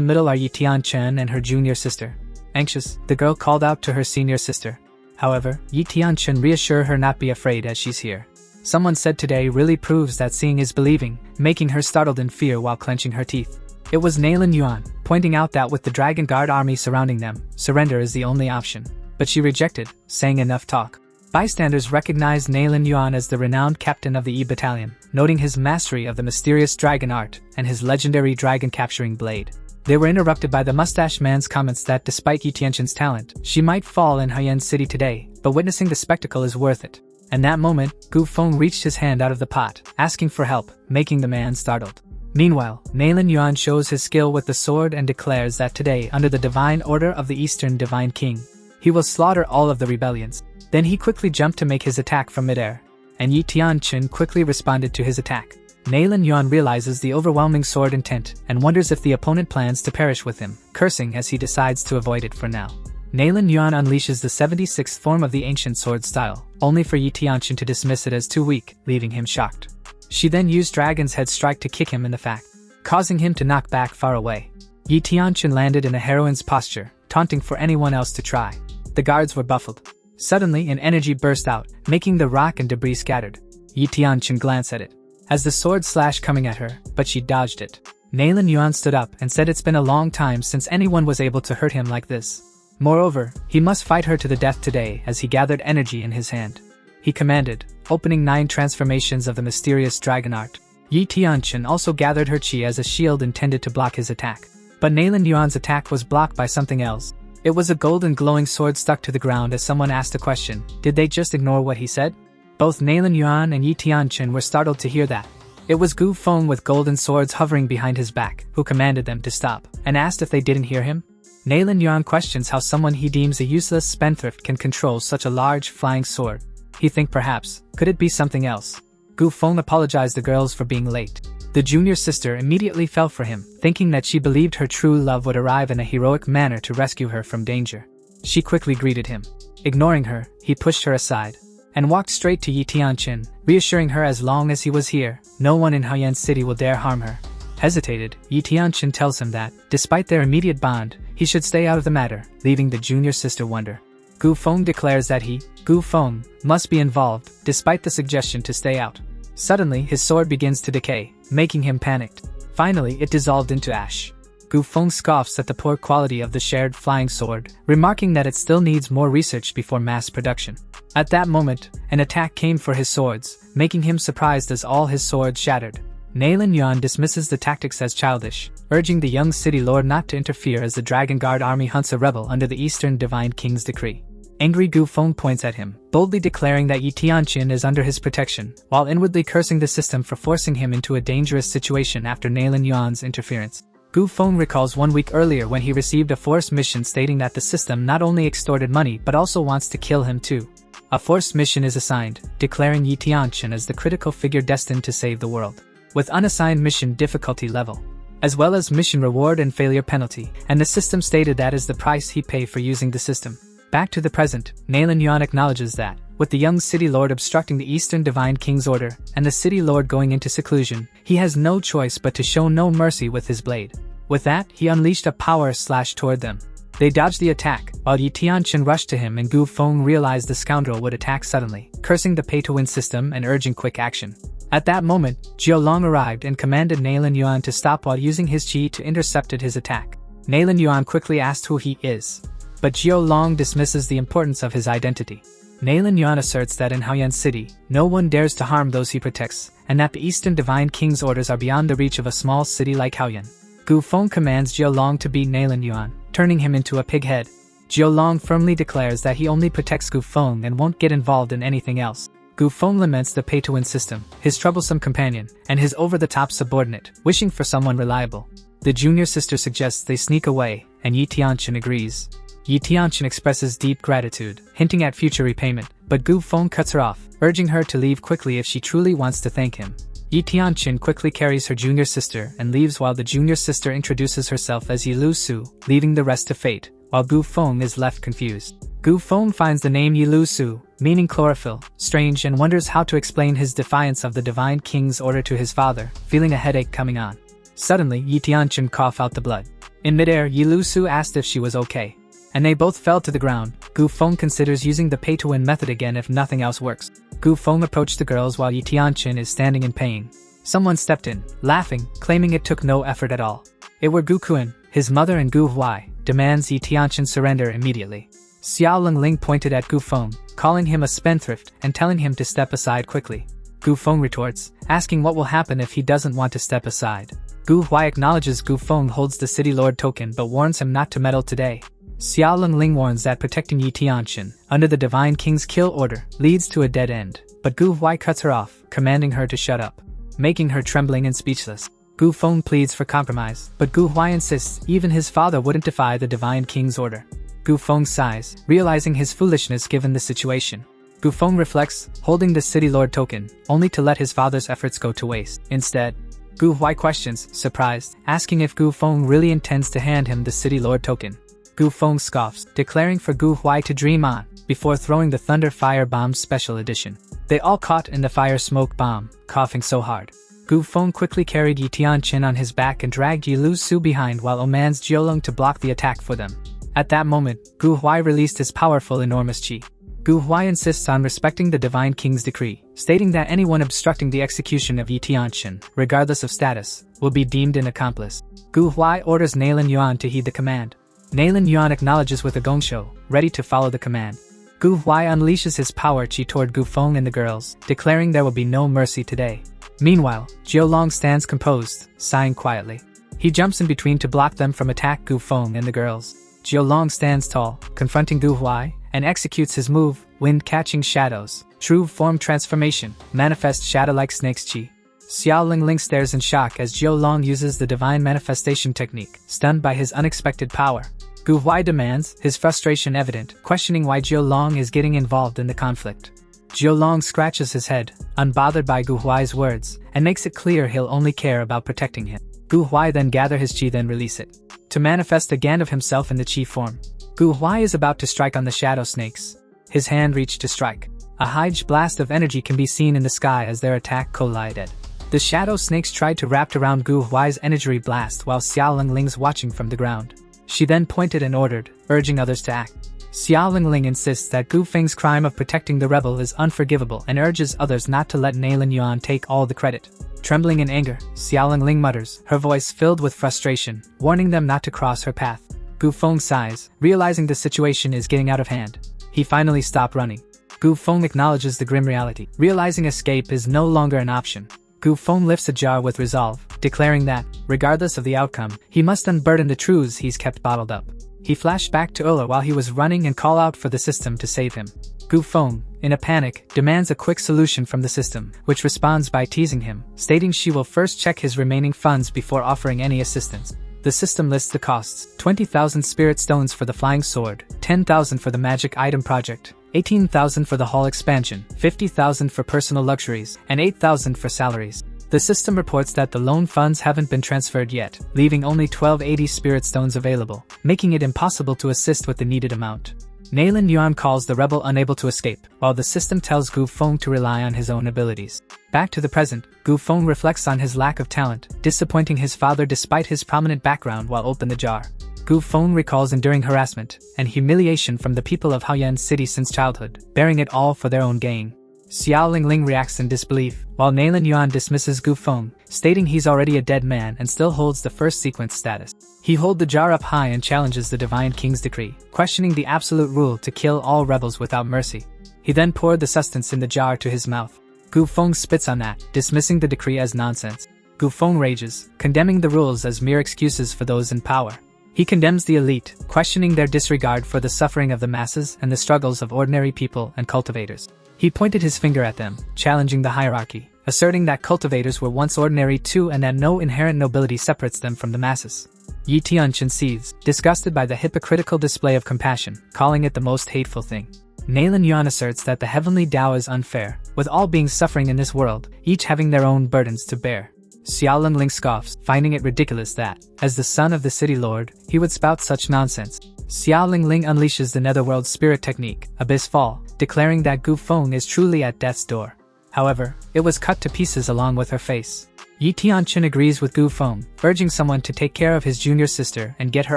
middle are Yi Tianchen and her junior sister. Anxious, the girl called out to her senior sister. However, Yi Tianchen reassured her not be afraid as she's here. Someone said today really proves that seeing is believing, making her startled in fear while clenching her teeth. It was Nailin Yuan, pointing out that with the Dragon Guard army surrounding them, surrender is the only option. But she rejected, saying enough talk. Bystanders recognized Nailin Yuan as the renowned captain of the E Battalion, noting his mastery of the mysterious dragon art and his legendary dragon-capturing blade. They were interrupted by the mustache man's comments that despite Yi Tianchen's talent, she might fall in Haiyan City today, but witnessing the spectacle is worth it. In that moment, Gu Feng reached his hand out of the pot, asking for help, making the man startled. Meanwhile, Nailin Yuan shows his skill with the sword and declares that today, under the divine order of the Eastern Divine King, he will slaughter all of the rebellions. Then he quickly jumped to make his attack from midair, and Yi Tianchen quickly responded to his attack. Nailin Yuan realizes the overwhelming sword intent and wonders if the opponent plans to perish with him, cursing as he decides to avoid it for now. Nailin Yuan unleashes the 76th form of the ancient sword style, only for Yi Tianchen to dismiss it as too weak, leaving him shocked. She then used Dragon's Head Strike to kick him in the face, causing him to knock back far away. Yi Tianchen landed in a heroine's posture, taunting for anyone else to try. The guards were baffled. Suddenly an energy burst out, making the rock and debris scattered. Yi Tianchen glanced at it, as the sword slashed coming at her, but she dodged it. Nailin Yuan stood up and said it's been a long time since anyone was able to hurt him like this. Moreover, he must fight her to the death today as he gathered energy in his hand. He commanded, opening 9 transformations of the mysterious dragon art. Yi Tianchen also gathered her chi as a shield intended to block his attack. But Nailin Yuan's attack was blocked by something else. It was a golden glowing sword stuck to the ground as someone asked a question. Did they just ignore what he said? Both Nailan Yuan and Yi Tianchen were startled to hear that. It was Gu Feng with golden swords hovering behind his back, who commanded them to stop, and asked if they didn't hear him. Nailan Yuan questions how someone he deems a useless spendthrift can control such a large flying sword. He thinks perhaps, could it be something else? Gu Feng apologized the girls for being late. The junior sister immediately fell for him, thinking that she believed her true love would arrive in a heroic manner to rescue her from danger. She quickly greeted him. Ignoring her, he pushed her aside and walked straight to Yi Tianchen, reassuring her as long as he was here, no one in Haoyan City will dare harm her. Hesitated, Yi Tianchen tells him that, despite their immediate bond, he should stay out of the matter, leaving the junior sister wonder. Gu Feng declares that he, Gu Feng, must be involved, despite the suggestion to stay out. Suddenly, his sword begins to decay, making him panicked. Finally, it dissolved into ash. Gu Feng scoffs at the poor quality of the shared flying sword, remarking that it still needs more research before mass production. At that moment, an attack came for his swords, making him surprised as all his swords shattered. Nailan Yuan dismisses the tactics as childish, urging the young city lord not to interfere as the Dragon Guard army hunts a rebel under the Eastern Divine King's decree. Angry Gu Feng points at him, boldly declaring that Yi Tianchen is under his protection, while inwardly cursing the system for forcing him into a dangerous situation after Nailan Yuan's interference. Gu Feng recalls 1 week earlier when he received a forced mission stating that the system not only extorted money but also wants to kill him too. A forced mission is assigned, declaring Yi Tianchen as the critical figure destined to save the world, with unassigned mission difficulty level, as well as mission reward and failure penalty, and the system stated that is the price he paid for using the system. Back to the present, Nailan Yuan acknowledges that, with the young city lord obstructing the Eastern Divine King's order, and the city lord going into seclusion, he has no choice but to show no mercy with his blade. With that, he unleashed a power slash toward them. They dodged the attack, while Yi Tianchen rushed to him and Gu Feng realized the scoundrel would attack suddenly, cursing the pay-to-win system and urging quick action. At that moment, Jiao Long arrived and commanded Nailan Yuan to stop while using his chi to intercepted his attack. Nailan Yuan quickly asked who he is, but Jiao Long dismisses the importance of his identity. Nailan Yuan asserts that in Haoyan City, no one dares to harm those he protects, and that the Eastern Divine King's orders are beyond the reach of a small city like Haoyan. Gu Feng commands Jiao Long to beat Nailan Yuan, turning him into a pig head. Jiao Long firmly declares that he only protects Gu Feng and won't get involved in anything else. Gu Feng laments the pay-to-win system, his troublesome companion, and his over-the-top subordinate, wishing for someone reliable. The junior sister suggests they sneak away, and Yi Tianchen agrees. Yi Tianchen expresses deep gratitude, hinting at future repayment, but Gu Feng cuts her off, urging her to leave quickly if she truly wants to thank him. Yi Tianchen quickly carries her junior sister and leaves while the junior sister introduces herself as Yi Lu Su, leaving the rest to fate, while Gu Feng is left confused. Gu Feng finds the name Yi Lu Su, meaning chlorophyll, strange and wonders how to explain his defiance of the Divine King's order to his father, feeling a headache coming on. Suddenly, Yi Tianchen coughed out the blood. In midair, Yi Lu Su asked if she was okay, and they both fell to the ground. Gu Feng considers using the pay-to-win method again if nothing else works. Gu Feng approached the girls while Yi Tianchen is standing in pain. Someone stepped in, laughing, claiming it took no effort at all. It were Gu Kun, his mother, and Gu Huai, demands Yi Tianchen surrender immediately. Xiao Lingling pointed at Gu Feng, calling him a spendthrift and telling him to step aside quickly. Gu Feng retorts, asking what will happen if he doesn't want to step aside. Gu Huai acknowledges Gu Feng holds the city lord token but warns him not to meddle today. Xiao Lingling warns that protecting Yi Tianchen, under the Divine King's kill order, leads to a dead end, but Gu Huai cuts her off, commanding her to shut up, making her trembling and speechless. Gu Feng pleads for compromise, but Gu Huai insists even his father wouldn't defy the Divine King's order. Gu Feng sighs, realizing his foolishness given the situation. Gu Feng reflects, holding the city lord token, only to let his father's efforts go to waste. Instead, Gu Huai questions, surprised, asking if Gu Feng really intends to hand him the city lord token. Gu Feng scoffs, declaring for Gu Huai to dream on, before throwing the Thunder Fire Bomb Special Edition. They all caught in the fire smoke bomb, coughing so hard. Gu Feng quickly carried Yi Tianchen on his back and dragged Yi Lu Su behind while Oman's Jiolong to block the attack for them. At that moment, Gu Huai released his powerful enormous chi. Gu Huai insists on respecting the Divine King's decree, stating that anyone obstructing the execution of Yi Tianchen, regardless of status, will be deemed an accomplice. Gu Huai orders Nailan Yuan to heed the command. Nailan Yuan acknowledges with a gongshou, ready to follow the command. Gu Huai unleashes his power chi toward Gu Feng and the girls, declaring there will be no mercy today. Meanwhile, Jiao Long stands composed, sighing quietly. He jumps in between to block them from attack Gu Feng and the girls. Jiu Long stands tall, confronting Gu Huai, and executes his move, Wind-Catching Shadows, True Form Transformation, Manifest Shadow-like Snake's Chi. Xiao Ling stares in shock as Jiu Long uses the Divine Manifestation technique, stunned by his unexpected power. Gu Huai demands, his frustration evident, questioning why Jiu Long is getting involved in the conflict. Jiu Long scratches his head, unbothered by Gu Huai's words, and makes it clear he'll only care about protecting him. Gu Huai then gather his chi then release it, to manifest again of himself in the chi form. Gu Huai is about to strike on the shadow snakes. His hand reached to strike. A huge blast of energy can be seen in the sky as their attack collided. The shadow snakes tried to wrap around Gu Huai's energy blast while Xiao Ling's watching from the ground. She then pointed and ordered, urging others to act. Xiao Ling insists that Gu Feng's crime of protecting the rebel is unforgivable and urges others not to let Nalin Yuan take all the credit. Trembling in anger, Xiao Ling mutters, her voice filled with frustration, warning them not to cross her path. Gu Feng sighs, realizing the situation is getting out of hand. He finally stopped running. Gu Feng acknowledges the grim reality, realizing escape is no longer an option. Gu Feng lifts a jar with resolve, declaring that, regardless of the outcome, he must unburden the truths he's kept bottled up. He flashed back to Ula while he was running and called out for the system to save him. Gu Feng, in a panic, demands a quick solution from the system, which responds by teasing him, stating she will first check his remaining funds before offering any assistance. The system lists the costs: 20,000 spirit stones for the flying sword, 10,000 for the magic item project, 18,000 for the hall expansion, 50,000 for personal luxuries, and 8,000 for salaries. The system reports that the loan funds haven't been transferred yet, leaving only 1280 spirit stones available, making it impossible to assist with the needed amount. Nalin Yuan calls the rebel unable to escape, while the system tells Gu Feng to rely on his own abilities. Back to the present, Gu Feng reflects on his lack of talent, disappointing his father despite his prominent background while open the jar. Gu Feng recalls enduring harassment and humiliation from the people of Haoyan City since childhood, bearing it all for their own gain. Xiao Ling reacts in disbelief, while Nalin Yuan dismisses Gu Feng, stating he's already a dead man and still holds the first sequence status. He holds the jar up high and challenges the Divine King's decree, questioning the absolute rule to kill all rebels without mercy. He then poured the substance in the jar to his mouth. Gu Feng spits on that, dismissing the decree as nonsense. Gu Feng rages, condemning the rules as mere excuses for those in power. He condemns the elite, questioning their disregard for the suffering of the masses and the struggles of ordinary people and cultivators. He pointed his finger at them, challenging the hierarchy, asserting that cultivators were once ordinary too and that no inherent nobility separates them from the masses. Yi Tianchen seethes, disgusted by the hypocritical display of compassion, calling it the most hateful thing. Nalin Yuan asserts that the heavenly Tao is unfair, with all beings suffering in this world, each having their own burdens to bear. Xiao Ling scoffs, finding it ridiculous that, as the son of the city lord, he would spout such nonsense. Xiao Ling unleashes the netherworld spirit technique, Abyss Fall, declaring that Gu Feng is truly at death's door. However, it was cut to pieces along with her face. Yi Tianchen agrees with Gu Feng, urging someone to take care of his junior sister and get her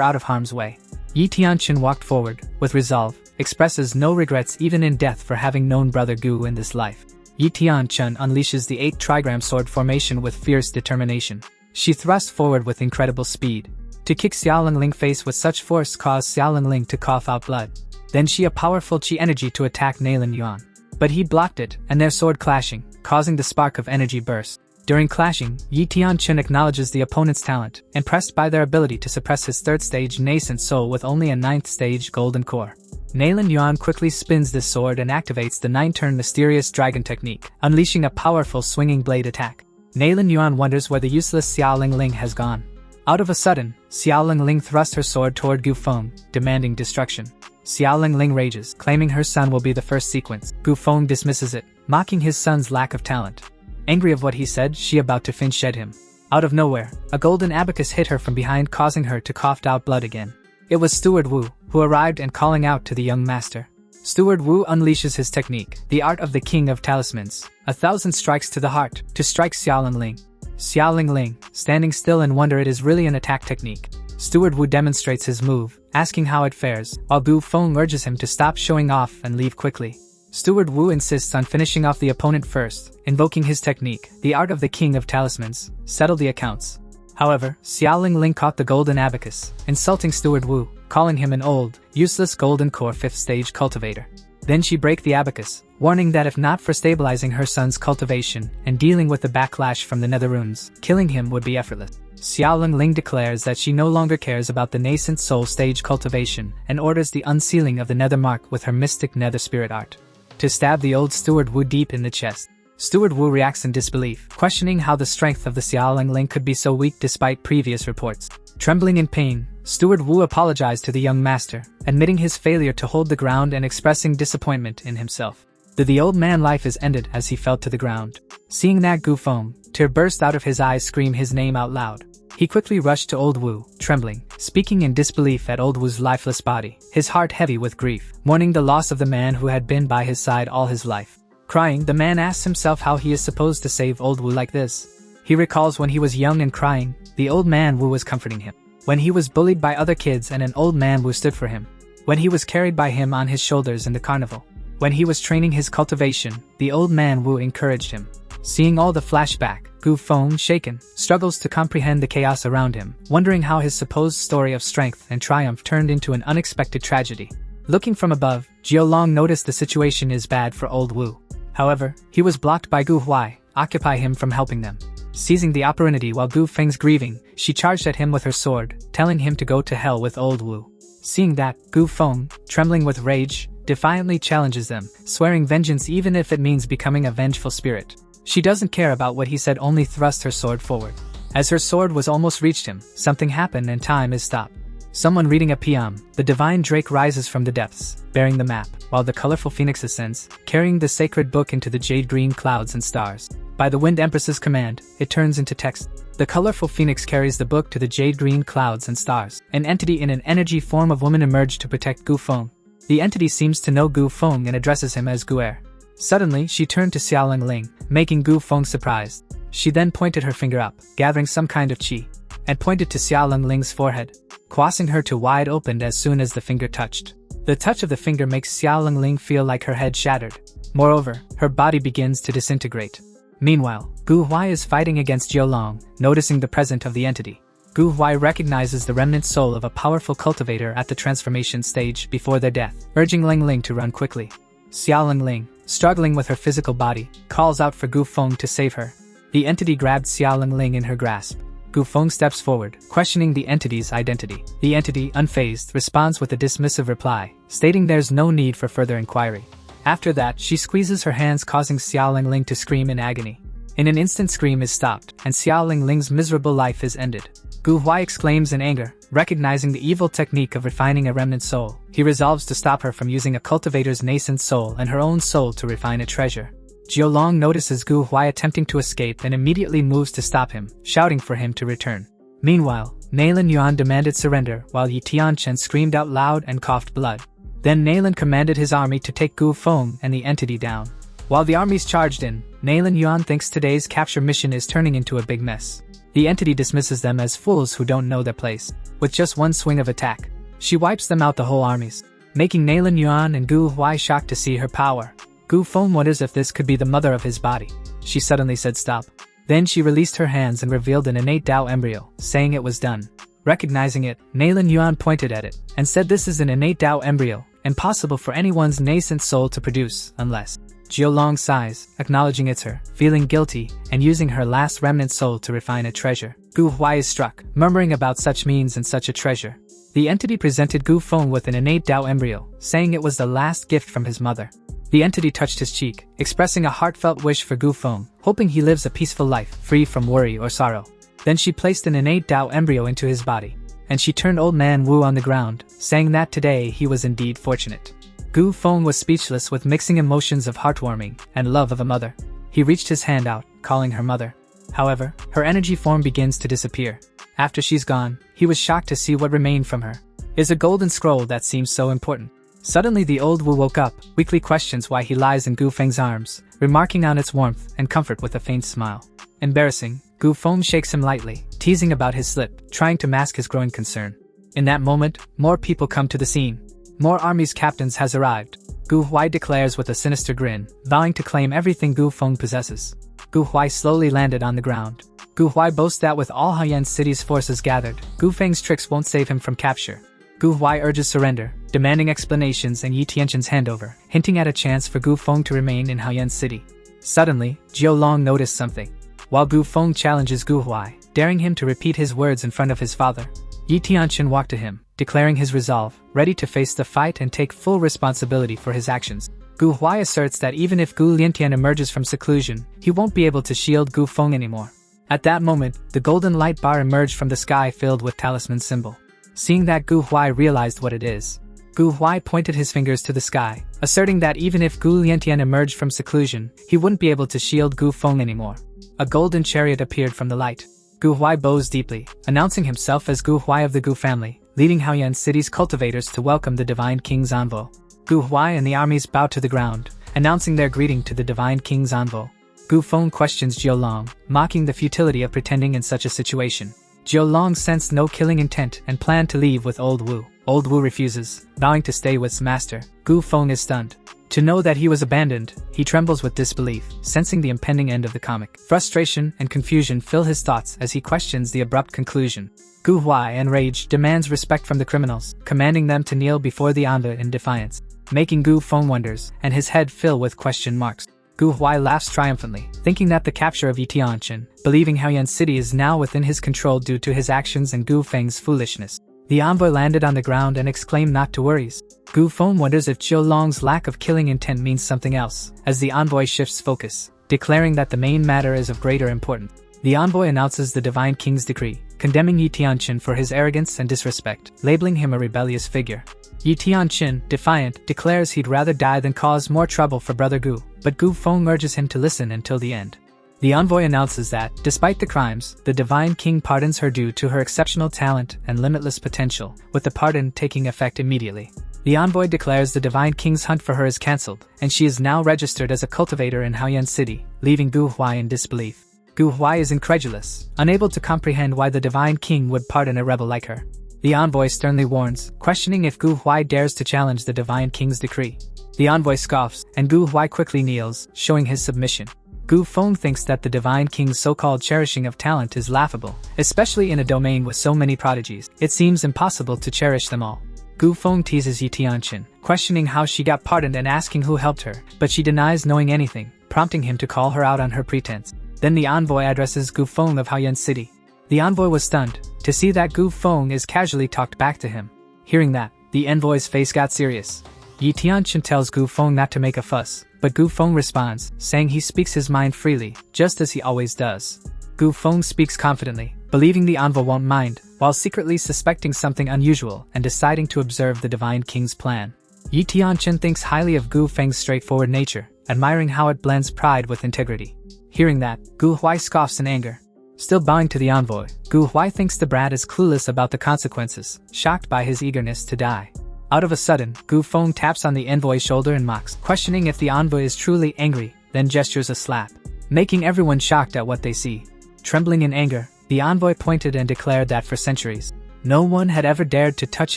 out of harm's way. Yi Tianchen walked forward, with resolve, expresses no regrets even in death for having known brother Gu in this life. Yi Tianchen unleashes the 8 trigram sword formation with fierce determination. She thrusts forward with incredible speed. To kick Xiao Ling face with such force caused Xiao Ling to cough out blood. Then she a powerful chi energy to attack Nalin Yuan. But he blocked it, and their sword clashing, causing the spark of energy burst. During clashing, Yi Tianchen acknowledges the opponent's talent, impressed by their ability to suppress his 3rd stage nascent soul with only a 9th stage golden core. Nalin Yuan quickly spins this sword and activates the 9-turn mysterious dragon technique, unleashing a powerful swinging blade attack. Nalin Yuan wonders where the useless Xiao Ling has gone. Out of a sudden, Xiao Ling thrusts her sword toward Gu Feng, demanding destruction. Xiao Ling rages, claiming her son will be the first sequence. Gu Feng dismisses it, mocking his son's lack of talent. Angry of what he said, she about to shed him. Out of nowhere, a golden abacus hit her from behind, causing her to cough out blood again. It was Steward Wu, who arrived and calling out to the young master. Steward Wu unleashes his technique, the art of the King of Talismans, 1,000 strikes to the heart, to strike Xiao Ling. Xiao Ling, standing still in wonder, it is really an attack technique. Steward Wu demonstrates his move, asking how it fares, while Gu Feng urges him to stop showing off and leave quickly. Steward Wu insists on finishing off the opponent first, invoking his technique, the art of the King of Talismans, settle the accounts. However, Xiao Ling caught the golden abacus, insulting Steward Wu, calling him an old, useless golden core 5th stage cultivator. Then she break the abacus, warning that if not for stabilizing her son's cultivation and dealing with the backlash from the nether runes, killing him would be effortless. Xiaolong Ling declares that she no longer cares about the nascent soul stage cultivation and orders the unsealing of the nether mark with her mystic nether spirit art. To stab the old Steward Wu deep in the chest. Steward Wu reacts in disbelief, questioning how the strength of the Xiaolong Ling could be so weak despite previous reports. Trembling in pain, Steward Wu apologized to the young master, admitting his failure to hold the ground and expressing disappointment in himself. The old man's life is ended as he fell to the ground. Seeing that, Gu Feng, tear burst out of his eyes, scream his name out loud. He quickly rushed to old Wu, trembling, speaking in disbelief at old Wu's lifeless body, his heart heavy with grief, mourning the loss of the man who had been by his side all his life. Crying, the man asks himself how he is supposed to save old Wu like this. He recalls when he was young and crying, the old man Wu was comforting him. When he was bullied by other kids and an old man Wu stood for him. When he was carried by him on his shoulders in the carnival. When he was training his cultivation, the old man Wu encouraged him. Seeing all the flashback, Gu Feng, shaken, struggles to comprehend the chaos around him, wondering how his supposed story of strength and triumph turned into an unexpected tragedy. Looking from above, Jiolong noticed the situation is bad for old Wu. However, he was blocked by Gu Huai, occupy him from helping them. Seizing the opportunity while Gu Feng's grieving, she charged at him with her sword, telling him to go to hell with old Wu. Seeing that, Gu Feng, trembling with rage, defiantly challenges them, swearing vengeance even if it means becoming a vengeful spirit. She doesn't care about what he said, only thrust her sword forward. As her sword was almost reached him, something happened and time is stopped. Someone reading a poem, the divine drake rises from the depths, bearing the map, while the colorful phoenix ascends, carrying the sacred book into the jade-green clouds and stars. By the Wind Empress's command, it turns into text. The colorful phoenix carries the book to the jade-green clouds and stars. An entity in an energy form of woman emerged to protect Gu Feng. The entity seems to know Gu Feng and addresses him as Guer. Suddenly, she turned to Xiaolong Ling, making Gu Feng surprised. She then pointed her finger up, gathering some kind of qi, and pointed to Xiaolong Ling's forehead, causing her to wide open as soon as the finger touched. The touch of the finger makes Xiaolong Ling feel like her head shattered. Moreover, her body begins to disintegrate. Meanwhile, Gu Huai is fighting against Jiolong, noticing the presence of the entity. Gu Huai recognizes the remnant soul of a powerful cultivator at the transformation stage before their death, urging Ling Ling to run quickly. Xiaolong Ling, struggling with her physical body, calls out for Gu Feng to save her. The entity grabbed Xiaolong Ling in her grasp. Gu Feng steps forward, questioning the entity's identity. The entity, unfazed, responds with a dismissive reply, stating there's no need for further inquiry. After that, she squeezes her hands, causing Xiaolong Ling to scream in agony. In an instant, scream is stopped, and Xiaolong Ling's miserable life is ended. Gu Huai exclaims in anger, recognizing the evil technique of refining a remnant soul. He resolves to stop her from using a cultivator's nascent soul and her own soul to refine a treasure. Jiolong notices Gu Huai attempting to escape and immediately moves to stop him, shouting for him to return. Meanwhile, Nailan Yuan demanded surrender while Yi Tianchen screamed out loud and coughed blood. Then Nailan commanded his army to take Gu Feng and the entity down. While the armies charged in, Nailan Yuan thinks today's capture mission is turning into a big mess. The entity dismisses them as fools who don't know their place. With just one swing of attack, she wipes them out, the whole armies, making Nailan Yuan and Gu Huai shocked to see her power. Gu Feng wonders if this could be the mother of his body. She suddenly said stop. Then she released her hands and revealed an innate Dao embryo, saying it was done. Recognizing it, Nailan Yuan pointed at it, and said this is an innate Dao embryo, impossible for anyone's nascent soul to produce, unless. Jiolong sighs, acknowledging it's her, feeling guilty, and using her last remnant soul to refine a treasure. Gu Huai is struck, murmuring about such means and such a treasure. The entity presented Gu Feng with an innate Dao embryo, saying it was the last gift from his mother. The entity touched his cheek, expressing a heartfelt wish for Gu Feng, hoping he lives a peaceful life, free from worry or sorrow. Then she placed an innate Dao embryo into his body, and she turned old man Wu on the ground, saying that today he was indeed fortunate. Gu Feng was speechless with mixing emotions of heartwarming and love of a mother. He reached his hand out, calling her mother. However, her energy form begins to disappear. After she's gone, he was shocked to see what remained from her. Is a golden scroll that seems so important. Suddenly the old Wu woke up, weakly questions why he lies in Gu Feng's arms, remarking on its warmth and comfort with a faint smile. Embarrassing, Gu Feng shakes him lightly, teasing about his slip, trying to mask his growing concern. In that moment, more people come to the scene. More armies captains has arrived. Gu Huai declares with a sinister grin, vowing to claim everything Gu Feng possesses. Gu Huai slowly landed on the ground. Gu Huai boasts that with all Haiyan City's forces gathered, Gu Feng's tricks won't save him from capture. Gu Huai urges surrender, demanding explanations and Yi Tianchen's handover, hinting at a chance for Gu Feng to remain in Haiyan City. Suddenly, Jiolong noticed something. While Gu Feng challenges Gu Huai, daring him to repeat his words in front of his father. Yi Tianchen walked to him, declaring his resolve, ready to face the fight and take full responsibility for his actions. Gu Huai asserts that even if Gu Liantian emerges from seclusion, he won't be able to shield Gu Feng anymore. At that moment, the golden light bar emerged from the sky filled with talisman symbol. Seeing that, Gu Huai realized what it is. Gu Huai pointed his fingers to the sky, asserting that even if Gu Liantian emerged from seclusion, he wouldn't be able to shield Gu Feng anymore. A golden chariot appeared from the light. Gu Huai bows deeply, announcing himself as Gu Huai of the Gu family, leading Haoyan City's cultivators to welcome the Divine King's envoy. Gu Huai and the armies bowed to the ground, announcing their greeting to the Divine King's envoy. Gu Feng questions Jiu Long, mocking the futility of pretending in such a situation. Jiu Long sensed no killing intent and planned to leave with Old Wu. Old Wu refuses, vowing to stay with his master. Gu Feng is stunned. To know that he was abandoned, he trembles with disbelief, sensing the impending end of the comic. Frustration and confusion fill his thoughts as he questions the abrupt conclusion. Gu Huai, enraged, demands respect from the criminals, commanding them to kneel before the envoy in defiance. Making Gu Feng wonders, and his head fill with question marks. Gu Huai laughs triumphantly, thinking that the capture of Yitianshan, believing Haoyan City is now within his control due to his actions and Gu Feng's foolishness. The envoy landed on the ground and exclaimed not to worry. Gu Feng wonders if Jiu Long's lack of killing intent means something else, as the envoy shifts focus, declaring that the main matter is of greater importance. The envoy announces the Divine King's decree, condemning Yi Tianchen for his arrogance and disrespect, labeling him a rebellious figure. Yi Tianchen, defiant, declares he'd rather die than cause more trouble for Brother Gu, but Gu Feng urges him to listen until the end. The envoy announces that, despite the crimes, the Divine King pardons her due to her exceptional talent and limitless potential, with the pardon taking effect immediately. The envoy declares the Divine King's hunt for her is cancelled, and she is now registered as a cultivator in Haoyan City, leaving Gu Huai in disbelief. Gu Huai is incredulous, unable to comprehend why the Divine King would pardon a rebel like her. The envoy sternly warns, questioning if Gu Huai dares to challenge the Divine King's decree. The envoy scoffs, and Gu Huai quickly kneels, showing his submission. Gu Feng thinks that the Divine King's so-called cherishing of talent is laughable, especially in a domain with so many prodigies. It seems impossible to cherish them all. Gu Feng teases Yi Tianchen, questioning how she got pardoned and asking who helped her, but she denies knowing anything, prompting him to call her out on her pretense. Then the envoy addresses Gu Feng of Haoyan City. The envoy was stunned to see that Gu Feng is casually talked back to him. Hearing that, the envoy's face got serious. Yi Tianchen tells Gu Feng not to make a fuss, but Gu Feng responds, saying he speaks his mind freely, just as he always does. Gu Feng speaks confidently, believing the envoy won't mind, while secretly suspecting something unusual and deciding to observe the Divine King's plan. Yi Tianchen thinks highly of Gu Feng's straightforward nature, admiring how it blends pride with integrity. Hearing that, Gu Huai scoffs in anger. Still bowing to the envoy, Gu Huai thinks the brat is clueless about the consequences, shocked by his eagerness to die. Out of a sudden, Gu Feng taps on the envoy's shoulder and mocks, questioning if the envoy is truly angry, then gestures a slap, making everyone shocked at what they see. Trembling in anger, the envoy pointed and declared that for centuries, no one had ever dared to touch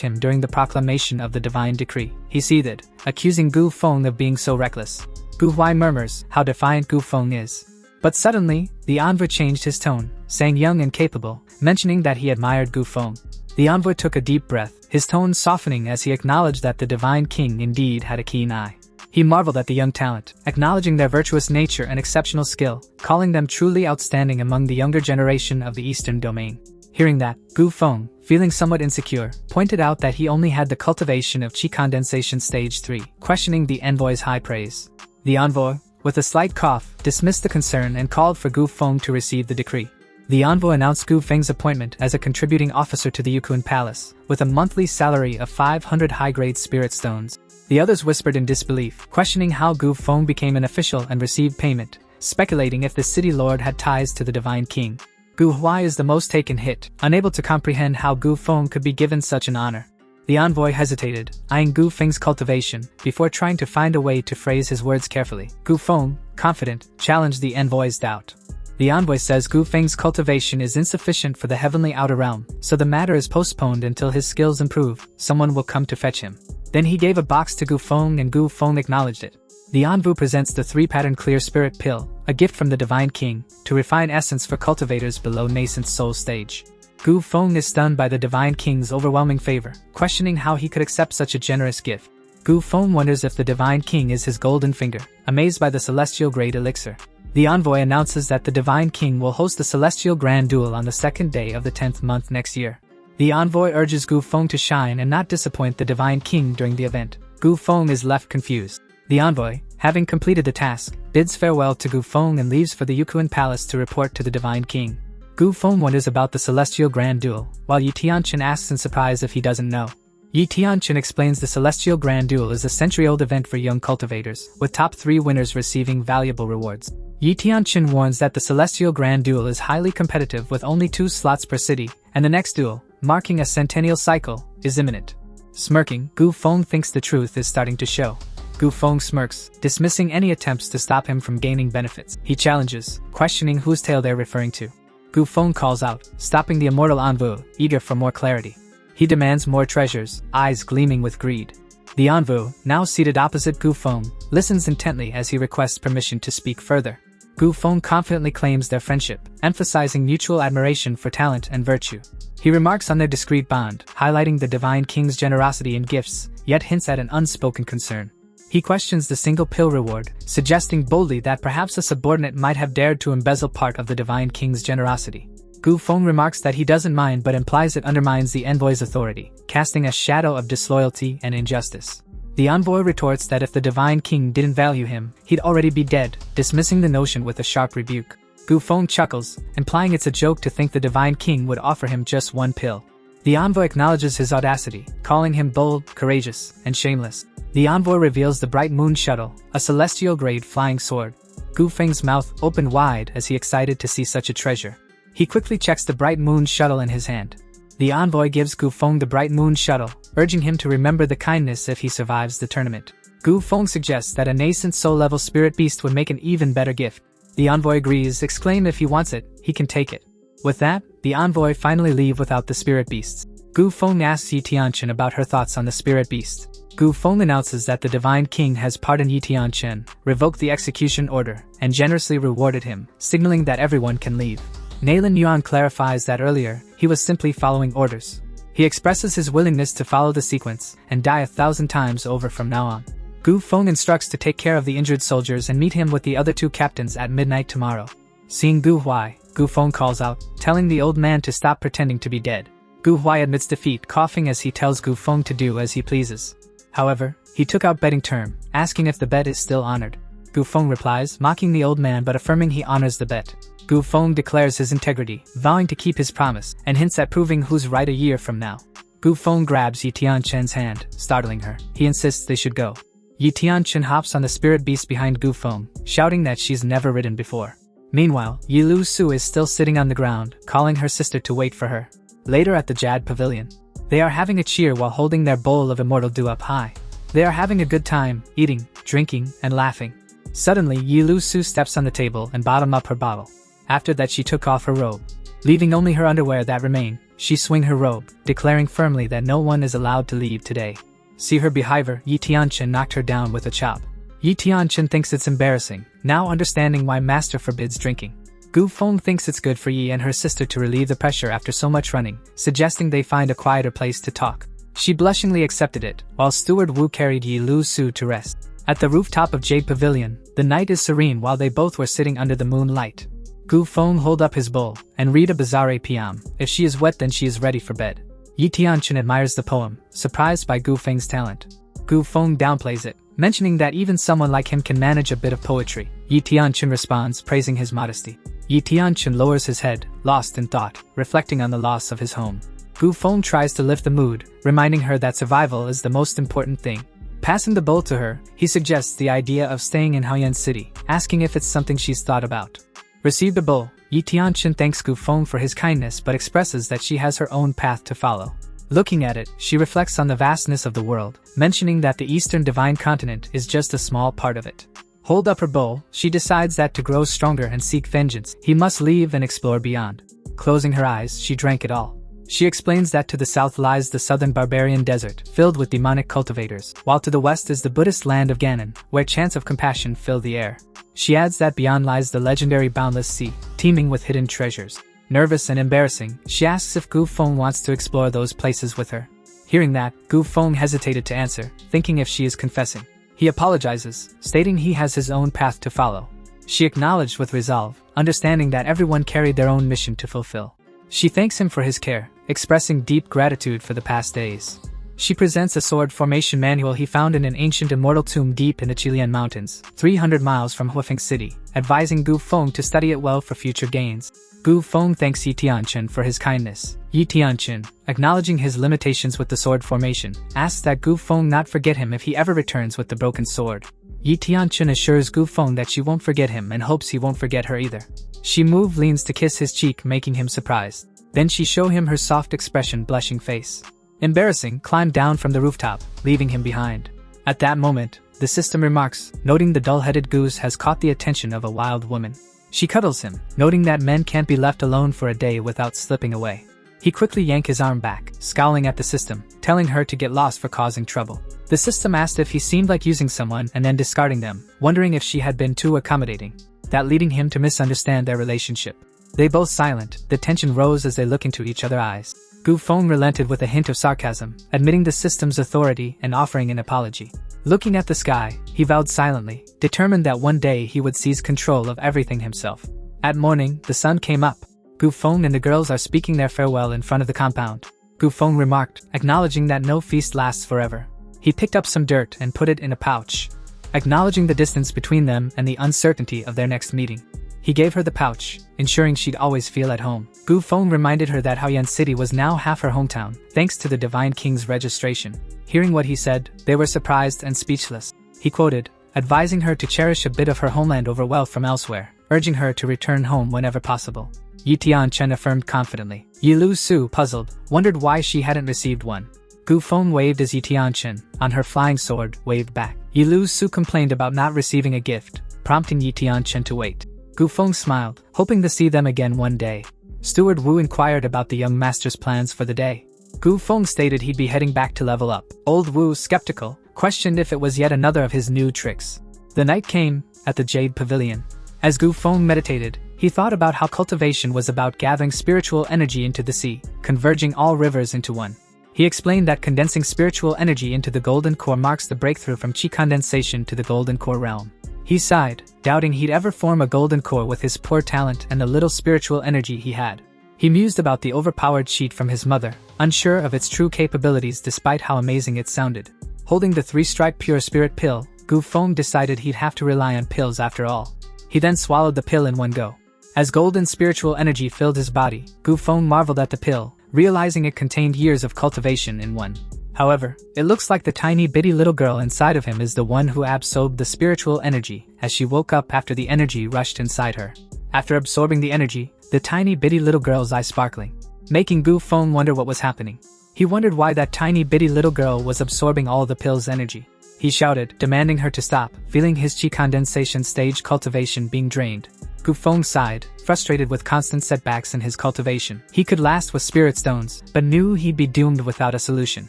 him during the proclamation of the divine decree. He seethed, accusing Gu Feng of being so reckless. Gu Huai murmurs how defiant Gu Feng is. But suddenly, the envoy changed his tone, saying young and capable, mentioning that he admired Gu Feng. The envoy took a deep breath, his tone softening as he acknowledged that the Divine King indeed had a keen eye. He marveled at the young talent, acknowledging their virtuous nature and exceptional skill, calling them truly outstanding among the younger generation of the Eastern domain. Hearing that, Gu Feng, feeling somewhat insecure, pointed out that he only had the cultivation of Qi Condensation Stage 3, questioning the envoy's high praise. The envoy, with a slight cough, dismissed the concern and called for Gu Feng to receive the decree. The envoy announced Gu Feng's appointment as a contributing officer to the Yukun Palace, with a monthly salary of 500 high-grade spirit stones. The others whispered in disbelief, questioning how Gu Feng became an official and received payment, speculating if the city lord had ties to the Divine King. Gu Huai is the most taken hit, unable to comprehend how Gu Feng could be given such an honor. The envoy hesitated, eyeing Gu Feng's cultivation, before trying to find a way to phrase his words carefully. Gu Feng, confident, challenged the envoy's doubt. The envoy says Gu Feng's cultivation is insufficient for the heavenly outer realm, so the matter is postponed until his skills improve. Someone will come to fetch him. Then he gave a box to Gu Feng and Gu Feng acknowledged it. The envoy presents the 3-pattern clear spirit pill, a gift from the Divine King, to refine essence for cultivators below nascent soul stage. Gu Feng is stunned by the Divine King's overwhelming favor, questioning how he could accept such a generous gift. Gu Feng wonders if the Divine King is his golden finger, amazed by the celestial grade elixir. The envoy announces that the Divine King will host the Celestial Grand Duel on the 2nd day of the 10th month next year. The envoy urges Gu Feng to shine and not disappoint the Divine King during the event. Gu Feng is left confused. The envoy, having completed the task, bids farewell to Gu Feng and leaves for the Yukuan Palace to report to the Divine King. Gu Feng wonders about the Celestial Grand Duel, while Yi Tianchen asks in surprise if he doesn't know. Yi Tianchen explains the Celestial Grand Duel is a century-old event for young cultivators, with top 3 winners receiving valuable rewards. Yi Tianchen warns that the Celestial Grand Duel is highly competitive with only 2 slots per city, and the next duel, marking a centennial cycle, is imminent. Smirking, Gu Feng thinks the truth is starting to show. Gu Feng smirks, dismissing any attempts to stop him from gaining benefits. He challenges, questioning whose tale they're referring to. Gu Feng calls out, stopping the immortal envoy, eager for more clarity. He demands more treasures, eyes gleaming with greed. The envoy, now seated opposite Gu Feng, listens intently as he requests permission to speak further. Gu Feng confidently claims their friendship, emphasizing mutual admiration for talent and virtue. He remarks on their discreet bond, highlighting the Divine King's generosity in gifts, yet hints at an unspoken concern. He questions the single pill reward, suggesting boldly that perhaps a subordinate might have dared to embezzle part of the Divine King's generosity. Gu Feng remarks that he doesn't mind but implies it undermines the envoy's authority, casting a shadow of disloyalty and injustice. The envoy retorts that if the Divine King didn't value him, he'd already be dead, dismissing the notion with a sharp rebuke. Gu Feng chuckles, implying it's a joke to think the Divine King would offer him just 1 pill. The envoy acknowledges his audacity, calling him bold, courageous, and shameless. The envoy reveals the Bright Moon Shuttle, a celestial-grade flying sword. Gu Feng's mouth opened wide as he excited to see such a treasure. He quickly checks the Bright Moon Shuttle in his hand. The envoy gives Gu Feng the Bright Moon Shuttle, urging him to remember the kindness if he survives the tournament. Gu Feng suggests that a nascent soul-level spirit beast would make an even better gift. The envoy agrees, exclaiming if he wants it, he can take it. With that, the envoy finally leave without the spirit beasts. Gu Feng asks Yi Tianchen about her thoughts on the spirit beast. Gu Feng announces that the Divine King has pardoned Yi Tianchen, revoked the execution order, and generously rewarded him, signaling that everyone can leave. Naylan Yuan clarifies that earlier, he was simply following orders. He expresses his willingness to follow the sequence and die 1,000 times over from now on. Gu Feng instructs to take care of the injured soldiers and meet him with the other 2 captains at midnight tomorrow. Seeing Gu Huai, Gu Feng calls out, telling the old man to stop pretending to be dead. Gu Huai admits defeat, coughing as he tells Gu Feng to do as he pleases. However, he took out betting term, asking if the bet is still honored. Gu Feng replies, mocking the old man but affirming he honors the bet. Gu Feng declares his integrity, vowing to keep his promise, and hints at proving who's right a year from now. Gu Feng grabs Yi Tianchen's hand, startling her. He insists they should go. Yi Tianchen hops on the spirit beast behind Gu Feng, shouting that she's never ridden before. Meanwhile, Yi Lu Su is still sitting on the ground, calling her sister to wait for her. Later at the Jade Pavilion, they are having a cheer while holding their bowl of immortal dew up high. They are having a good time, eating, drinking, and laughing. Suddenly, Yi Lu Su steps on the table and bottom up her bottle. After that she took off her robe. Leaving only her underwear that remain, she swing her robe, declaring firmly that no one is allowed to leave today. See her behavior, Yi Tianchen knocked her down with a chop. Yi Tianchen thinks it's embarrassing, now understanding why Master forbids drinking. Gu Feng thinks it's good for Yi and her sister to relieve the pressure after so much running, suggesting they find a quieter place to talk. She blushingly accepted it, while Steward Wu carried Yi Lu Su to rest. At the rooftop of Jade Pavilion, the night is serene while they both were sitting under the moonlight. Gu Feng hold up his bowl and read a bizarre poem. If she is wet then she is ready for bed. Yi Tianchen admires the poem, surprised by Gu Feng's talent. Gu Feng downplays it, mentioning that even someone like him can manage a bit of poetry. Yi Tianchen responds, praising his modesty. Yi Tianchen lowers his head, lost in thought, reflecting on the loss of his home. Gu Feng tries to lift the mood, reminding her that survival is the most important thing. Passing the bowl to her, he suggests the idea of staying in Haoyan City, asking if it's something she's thought about. Received the bowl, Yi Tianchen thanks Gu Feng for his kindness but expresses that she has her own path to follow. Looking at it, she reflects on the vastness of the world, mentioning that the Eastern Divine Continent is just a small part of it. Hold up her bowl, she decides that to grow stronger and seek vengeance, he must leave and explore beyond. Closing her eyes, she drank it all. She explains that to the south lies the southern barbarian desert, filled with demonic cultivators, while to the west is the Buddhist land of Ganon, where chants of compassion fill the air. She adds that beyond lies the legendary boundless sea, teeming with hidden treasures. Nervous and embarrassing, she asks if Gu Feng wants to explore those places with her. Hearing that, Gu Feng hesitated to answer, thinking if she is confessing. He apologizes, stating he has his own path to follow. She acknowledged with resolve, understanding that everyone carried their own mission to fulfill. She thanks him for his care, expressing deep gratitude for the past days. She presents a sword formation manual he found in an ancient immortal tomb deep in the Chilean mountains, 300 miles from Huifeng City, advising Gu Feng to study it well for future gains. Gu Feng thanks Yi Tianchen for his kindness. Yi Tianchen, acknowledging his limitations with the sword formation, asks that Gu Feng not forget him if he ever returns with the broken sword. Yi Tianchen assures Gu Feng that she won't forget him and hopes he won't forget her either. She leans to kiss his cheek, making him surprised. Then she show him her soft expression, blushing face. Embarrassing, climbed down from the rooftop, leaving him behind. At that moment, the system remarks, noting the dull-headed goose has caught the attention of a wild woman. She cuddles him, noting that men can't be left alone for a day without slipping away. He quickly yanks his arm back, scowling at the system, telling her to get lost for causing trouble. The system asked if he seemed like using someone and then discarding them, wondering if she had been too accommodating, that leading him to misunderstand their relationship. They both silent, the tension rose as they look into each other's eyes. Gu Feng relented with a hint of sarcasm, admitting the system's authority and offering an apology. Looking at the sky, he vowed silently, determined that one day he would seize control of everything himself. At morning, the sun came up. Gu Feng and the girls are speaking their farewell in front of the compound. Gu Feng remarked, acknowledging that no feast lasts forever. He picked up some dirt and put it in a pouch, acknowledging the distance between them and the uncertainty of their next meeting. He gave her the pouch, ensuring she'd always feel at home. Gu Feng reminded her that Haoyan City was now half her hometown, thanks to the Divine King's registration. Hearing what he said, they were surprised and speechless. He quoted, advising her to cherish a bit of her homeland over wealth from elsewhere, urging her to return home whenever possible. Yi Tianchen affirmed confidently. Yi Lu Su, puzzled, wondered why she hadn't received one. Gu Feng waved as Yi Tianchen, on her flying sword, waved back. Yi Lu Su complained about not receiving a gift, prompting Yi Tianchen to wait. Gu Feng smiled, hoping to see them again one day. Steward Wu inquired about the young master's plans for the day. Gu Feng stated he'd be heading back to level up. Old Wu, skeptical, questioned if it was yet another of his new tricks. The night came, at the Jade Pavilion. As Gu Feng meditated, he thought about how cultivation was about gathering spiritual energy into the sea, converging all rivers into one. He explained that condensing spiritual energy into the golden core marks the breakthrough from chi condensation to the golden core realm. He sighed, doubting he'd ever form a golden core with his poor talent and the little spiritual energy he had. He mused about the overpowered sheet from his mother, unsure of its true capabilities despite how amazing it sounded. Holding the 3-stripe pure spirit pill, Gu Feng decided he'd have to rely on pills after all. He then swallowed the pill in one go. As golden spiritual energy filled his body, Gu Feng marveled at the pill, realizing it contained years of cultivation in one. However, it looks like the tiny bitty little girl inside of him is the one who absorbed the spiritual energy as she woke up after the energy rushed inside her. After absorbing the energy, the tiny bitty little girl's eyes sparkling, making Gu Feng wonder what was happening. He wondered why that tiny bitty little girl was absorbing all the pill's energy. He shouted, demanding her to stop, feeling his chi condensation stage cultivation being drained. Gu Feng sighed, frustrated with constant setbacks in his cultivation. He could last with spirit stones, but knew he'd be doomed without a solution.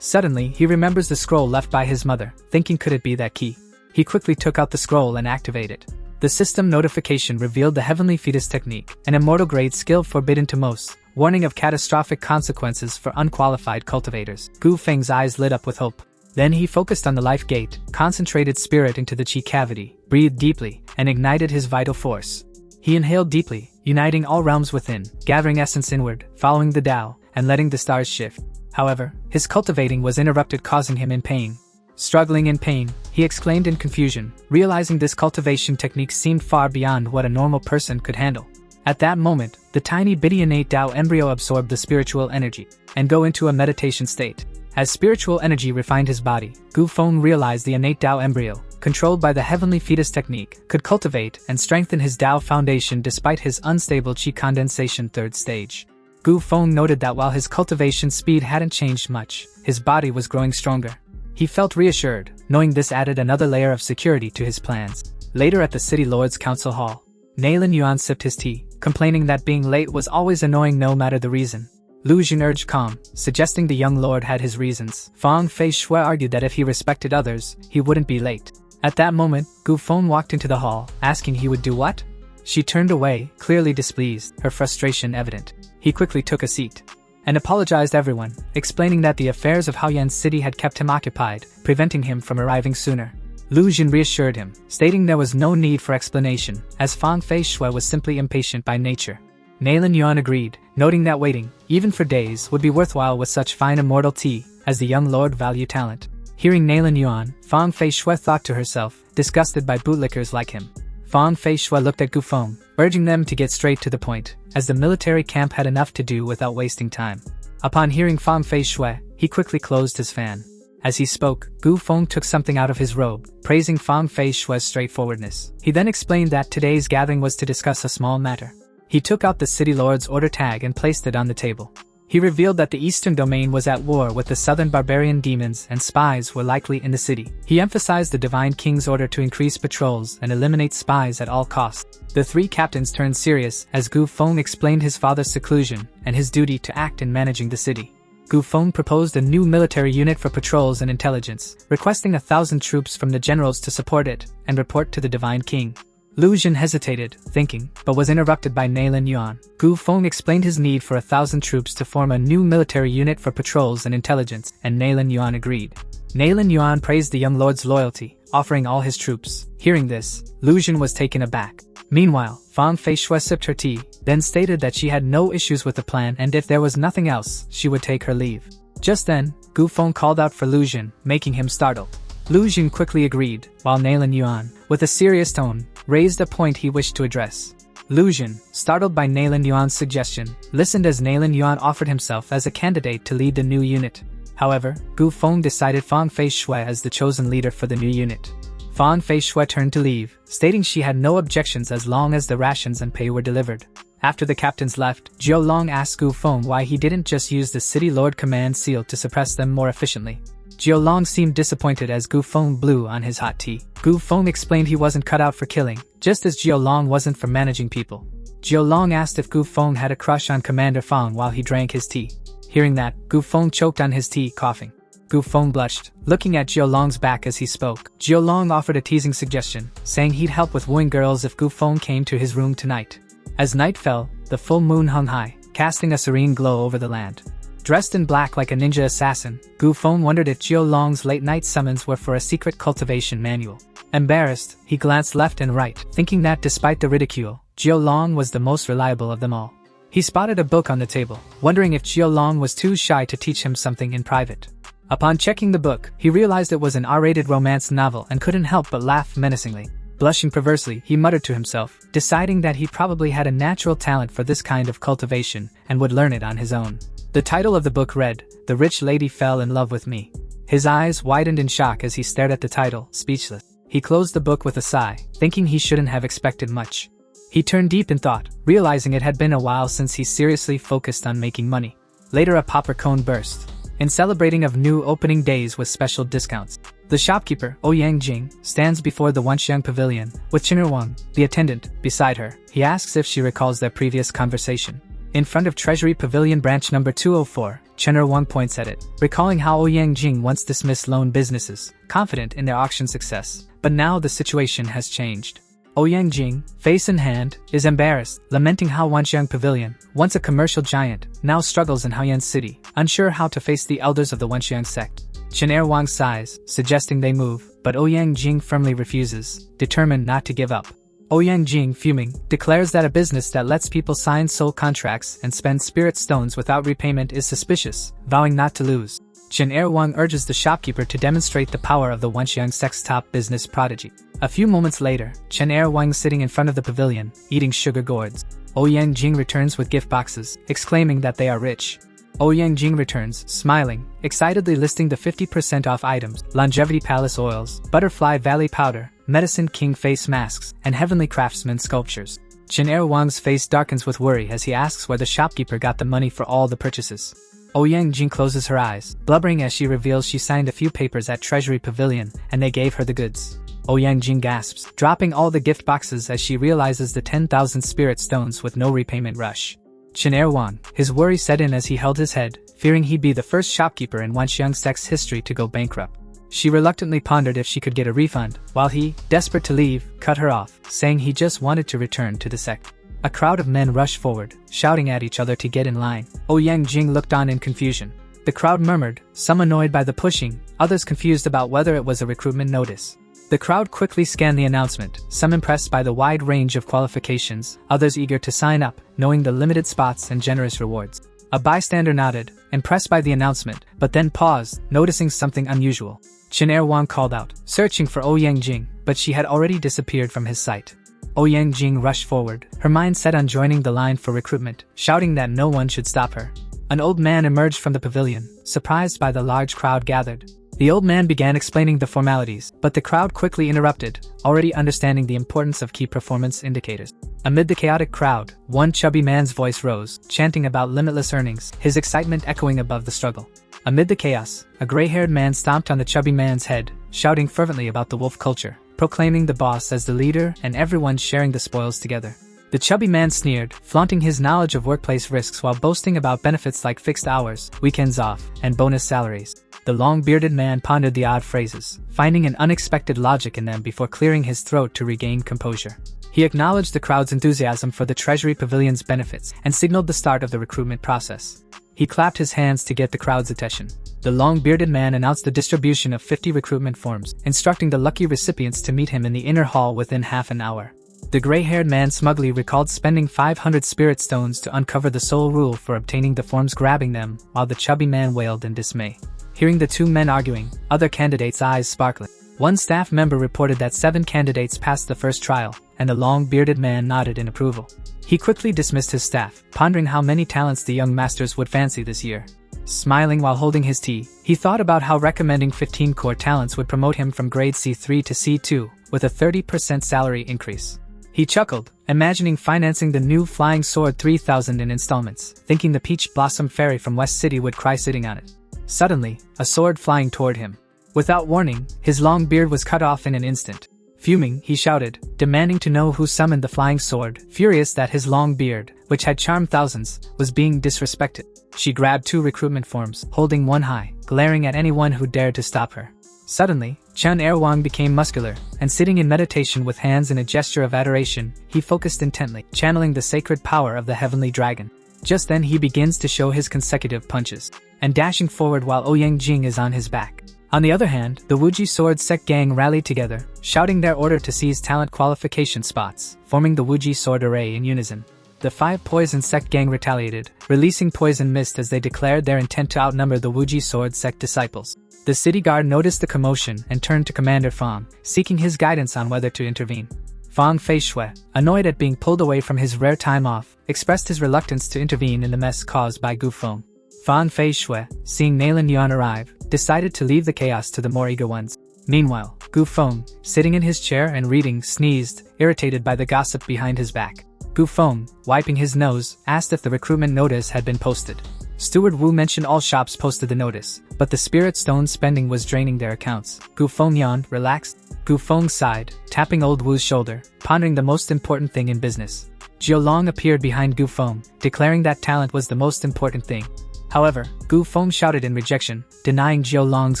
Suddenly, he remembers the scroll left by his mother, thinking could it be that key. He quickly took out the scroll and activated it. The system notification revealed the Heavenly Fetus technique, an immortal-grade skill forbidden to most, warning of catastrophic consequences for unqualified cultivators. Gu Feng's eyes lit up with hope. Then he focused on the life gate, concentrated spirit into the chi cavity, breathed deeply, and ignited his vital force. He inhaled deeply, uniting all realms within, gathering essence inward, following the Tao, and letting the stars shift. However, his cultivating was interrupted, causing him in pain. Struggling in pain, he exclaimed in confusion, realizing this cultivation technique seemed far beyond what a normal person could handle. At that moment, the tiny bitty innate Tao embryo absorbed the spiritual energy, and go into a meditation state. As spiritual energy refined his body, Gu Feng realized the innate Tao embryo, controlled by the Heavenly Fetus technique, could cultivate and strengthen his Tao foundation despite his unstable chi condensation third stage. Gu Feng noted that while his cultivation speed hadn't changed much, his body was growing stronger. He felt reassured, knowing this added another layer of security to his plans. Later at the City Lord's Council Hall, Nalin Yuan sipped his tea, complaining that being late was always annoying no matter the reason. Lu Jun urged calm, suggesting the young lord had his reasons. Fang Fei Shui argued that if he respected others, he wouldn't be late. At that moment, Gu Feng walked into the hall, asking he would do what? She turned away, clearly displeased, her frustration evident. He quickly took a seat and apologized to everyone, explaining that the affairs of Haoyan City had kept him occupied, preventing him from arriving sooner. Lu Jin reassured him, stating there was no need for explanation, as Fang Fei Shui was simply impatient by nature. Nailin Yuan agreed, noting that waiting, even for days, would be worthwhile with such fine immortal tea, as the young lord valued talent. Hearing Nailin Yuan, Fang Fei Shui thought to herself, disgusted by bootlickers like him. Fang Fei Shui looked at Gu Feng, urging them to get straight to the point, as the military camp had enough to do without wasting time. Upon hearing Fang Fei Shui, he quickly closed his fan. As he spoke, Gu Feng took something out of his robe, praising Fang Fei Shui's straightforwardness. He then explained that today's gathering was to discuss a small matter. He took out the city lord's order tag and placed it on the table. He revealed that the eastern domain was at war with the southern barbarian demons and spies were likely in the city. He emphasized the divine king's order to increase patrols and eliminate spies at all costs. The three captains turned serious as Gu Feng explained his father's seclusion and his duty to act in managing the city. Gu Feng proposed a new military unit for patrols and intelligence, requesting 1,000 troops from the generals to support it and report to the divine king. Lu Jin hesitated, thinking, but was interrupted by Nailin Yuan. Gu Feng explained his need for 1,000 troops to form a new military unit for patrols and intelligence, and Nailin Yuan agreed. Nailin Yuan praised the young lord's loyalty, offering all his troops. Hearing this, Lu Jin was taken aback. Meanwhile, Fang Fei Shui sipped her tea, then stated that she had no issues with the plan and if there was nothing else, she would take her leave. Just then, Gu Feng called out for Lu Jin, making him startled. Lu Jin quickly agreed, while Nailin Yuan, with a serious tone, raised a point he wished to address. Lu Jin, startled by Nailin Yuan's suggestion, listened as Nailin Yuan offered himself as a candidate to lead the new unit. However, Gu Feng decided Fang Fei Shui as the chosen leader for the new unit. Fang Fei Shui turned to leave, stating she had no objections as long as the rations and pay were delivered. After the captains left, Jiao Long asked Gu Feng why he didn't just use the city lord command seal to suppress them more efficiently. Jiao Long seemed disappointed as Gu Feng blew on his hot tea. Gu Feng explained he wasn't cut out for killing, just as Jiao Long wasn't for managing people. Jiao Long asked if Gu Feng had a crush on Commander Fang while he drank his tea. Hearing that, Gu Feng choked on his tea, coughing. Gu Feng blushed, looking at Jiao Long's back as he spoke. Jiao Long offered a teasing suggestion, saying he'd help with wooing girls if Gu Feng came to his room tonight. As night fell, the full moon hung high, casting a serene glow over the land. Dressed in black like a ninja assassin, Gu Feng wondered if Jiao Long's late-night summons were for a secret cultivation manual. Embarrassed, he glanced left and right, thinking that despite the ridicule, Jiao Long was the most reliable of them all. He spotted a book on the table, wondering if Jiao Long was too shy to teach him something in private. Upon checking the book, he realized it was an R-rated romance novel and couldn't help but laugh menacingly. Blushing perversely, he muttered to himself, deciding that he probably had a natural talent for this kind of cultivation and would learn it on his own. The title of the book read, "The Rich Lady Fell in Love with Me." His eyes widened in shock as he stared at the title, speechless. He closed the book with a sigh, thinking he shouldn't have expected much. He turned deep in thought, realizing it had been a while since he seriously focused on making money. Later a popper cone burst, in celebrating of new opening days with special discounts. The shopkeeper, Ouyang Jing, stands before the Wenxiang Pavilion, with Chen'er Wang, the attendant, beside her. He asks if she recalls their previous conversation. In front of Treasury Pavilion branch number 204, Chen'er Wang points at it, recalling how Ouyang Jing once dismissed loan businesses, confident in their auction success. But now the situation has changed. Ouyang Jing, face in hand, is embarrassed, lamenting how Wenxiang Pavilion, once a commercial giant, now struggles in Haoyan City, unsure how to face the elders of the Wenxiang sect. Chen'er Wang sighs, suggesting they move, but Ouyang Jing firmly refuses, determined not to give up. Ouyang Jing, fuming, declares that a business that lets people sign soul contracts and spend spirit stones without repayment is suspicious, vowing not to lose. Chen'er Wang urges the shopkeeper to demonstrate the power of the Wenxiang sect's top business prodigy. A few moments later, Chen'er Wang sitting in front of the pavilion, eating sugar gourds. Ouyang Jing returns with gift boxes, exclaiming that they are rich. Ouyang Jing returns, smiling, excitedly listing the 50% off items: Longevity Palace oils, Butterfly Valley powder, Medicine King face masks, and Heavenly Craftsman sculptures. Chen'er Wang's face darkens with worry as he asks where the shopkeeper got the money for all the purchases. Ouyang Jing closes her eyes, blubbering as she reveals she signed a few papers at Treasury Pavilion, and they gave her the goods. Ouyang Jing gasps, dropping all the gift boxes as she realizes the 10,000 spirit stones with no repayment rush. Chen'er Wang, his worry set in as he held his head, fearing he'd be the first shopkeeper in Wenxiang sect's history to go bankrupt. She reluctantly pondered if she could get a refund, while he, desperate to leave, cut her off, saying he just wanted to return to the sect. A crowd of men rushed forward, shouting at each other to get in line. Ouyang Jing looked on in confusion. The crowd murmured, some annoyed by the pushing, others confused about whether it was a recruitment notice. The crowd quickly scanned the announcement, some impressed by the wide range of qualifications, others eager to sign up, knowing the limited spots and generous rewards. A bystander nodded, impressed by the announcement, but then paused, noticing something unusual. Chen Erwang called out, searching for Ouyang Jing, but she had already disappeared from his sight. Ouyang Jing rushed forward, her mind set on joining the line for recruitment, shouting that no one should stop her. An old man emerged from the pavilion, surprised by the large crowd gathered. The old man began explaining the formalities, but the crowd quickly interrupted, already understanding the importance of key performance indicators. Amid the chaotic crowd, one chubby man's voice rose, chanting about limitless earnings, his excitement echoing above the struggle. Amid the chaos, a gray-haired man stomped on the chubby man's head, shouting fervently about the wolf culture, proclaiming the boss as the leader and everyone sharing the spoils together. The chubby man sneered, flaunting his knowledge of workplace risks while boasting about benefits like fixed hours, weekends off, and bonus salaries. The long-bearded man pondered the odd phrases, finding an unexpected logic in them before clearing his throat to regain composure. He acknowledged the crowd's enthusiasm for the Treasury Pavilion's benefits and signaled the start of the recruitment process. He clapped his hands to get the crowd's attention. The long-bearded man announced the distribution of 50 recruitment forms, instructing the lucky recipients to meet him in the inner hall within half an hour. The gray-haired man smugly recalled spending 500 spirit stones to uncover the sole rule for obtaining the forms, grabbing them, while the chubby man wailed in dismay. Hearing the two men arguing, other candidates' eyes sparkling. One staff member reported that 7 candidates passed the first trial, and the long-bearded man nodded in approval. He quickly dismissed his staff, pondering how many talents the young masters would fancy this year. Smiling while holding his tea, he thought about how recommending 15 core talents would promote him from grade C3 to C2, with a 30% salary increase. He chuckled, imagining financing the new Flying Sword 3000 in installments, thinking the Peach Blossom Fairy from West City would cry sitting on it. Suddenly, a sword flying toward him. Without warning, his long beard was cut off in an instant. Fuming, he shouted, demanding to know who summoned the flying sword, furious that his long beard, which had charmed thousands, was being disrespected. She grabbed 2 recruitment forms, holding one high, glaring at anyone who dared to stop her. Suddenly, Chen Erwang became muscular, and sitting in meditation with hands in a gesture of adoration, he focused intently, channeling the sacred power of the heavenly dragon. Just then he begins to show his consecutive punches, and dashing forward while Ouyang Jing is on his back. On the other hand, the Wuji Sword Sect gang rallied together, shouting their order to seize talent qualification spots, forming the Wuji Sword Array in unison. The 5 Poison Sect gang retaliated, releasing poison mist as they declared their intent to outnumber the Wuji Sword Sect disciples. The city guard noticed the commotion and turned to Commander Fang, seeking his guidance on whether to intervene. Fang Feishui, annoyed at being pulled away from his rare time off, expressed his reluctance to intervene in the mess caused by Gu Feng. Fang Feishui, seeing Nailan Yuan arrive, decided to leave the chaos to the more eager ones. Meanwhile, Gu Feng, sitting in his chair and reading, sneezed, irritated by the gossip behind his back. Gu Feng, wiping his nose, asked if the recruitment notice had been posted. Steward Wu mentioned all shops posted the notice, but the spirit stone spending was draining their accounts. Gu Feng yawned, relaxed. Gu Feng sighed, tapping old Wu's shoulder, pondering the most important thing in business. Jiao Long appeared behind Gu Feng, declaring that talent was the most important thing. However, Gu Feng shouted in rejection, denying Jiao Long's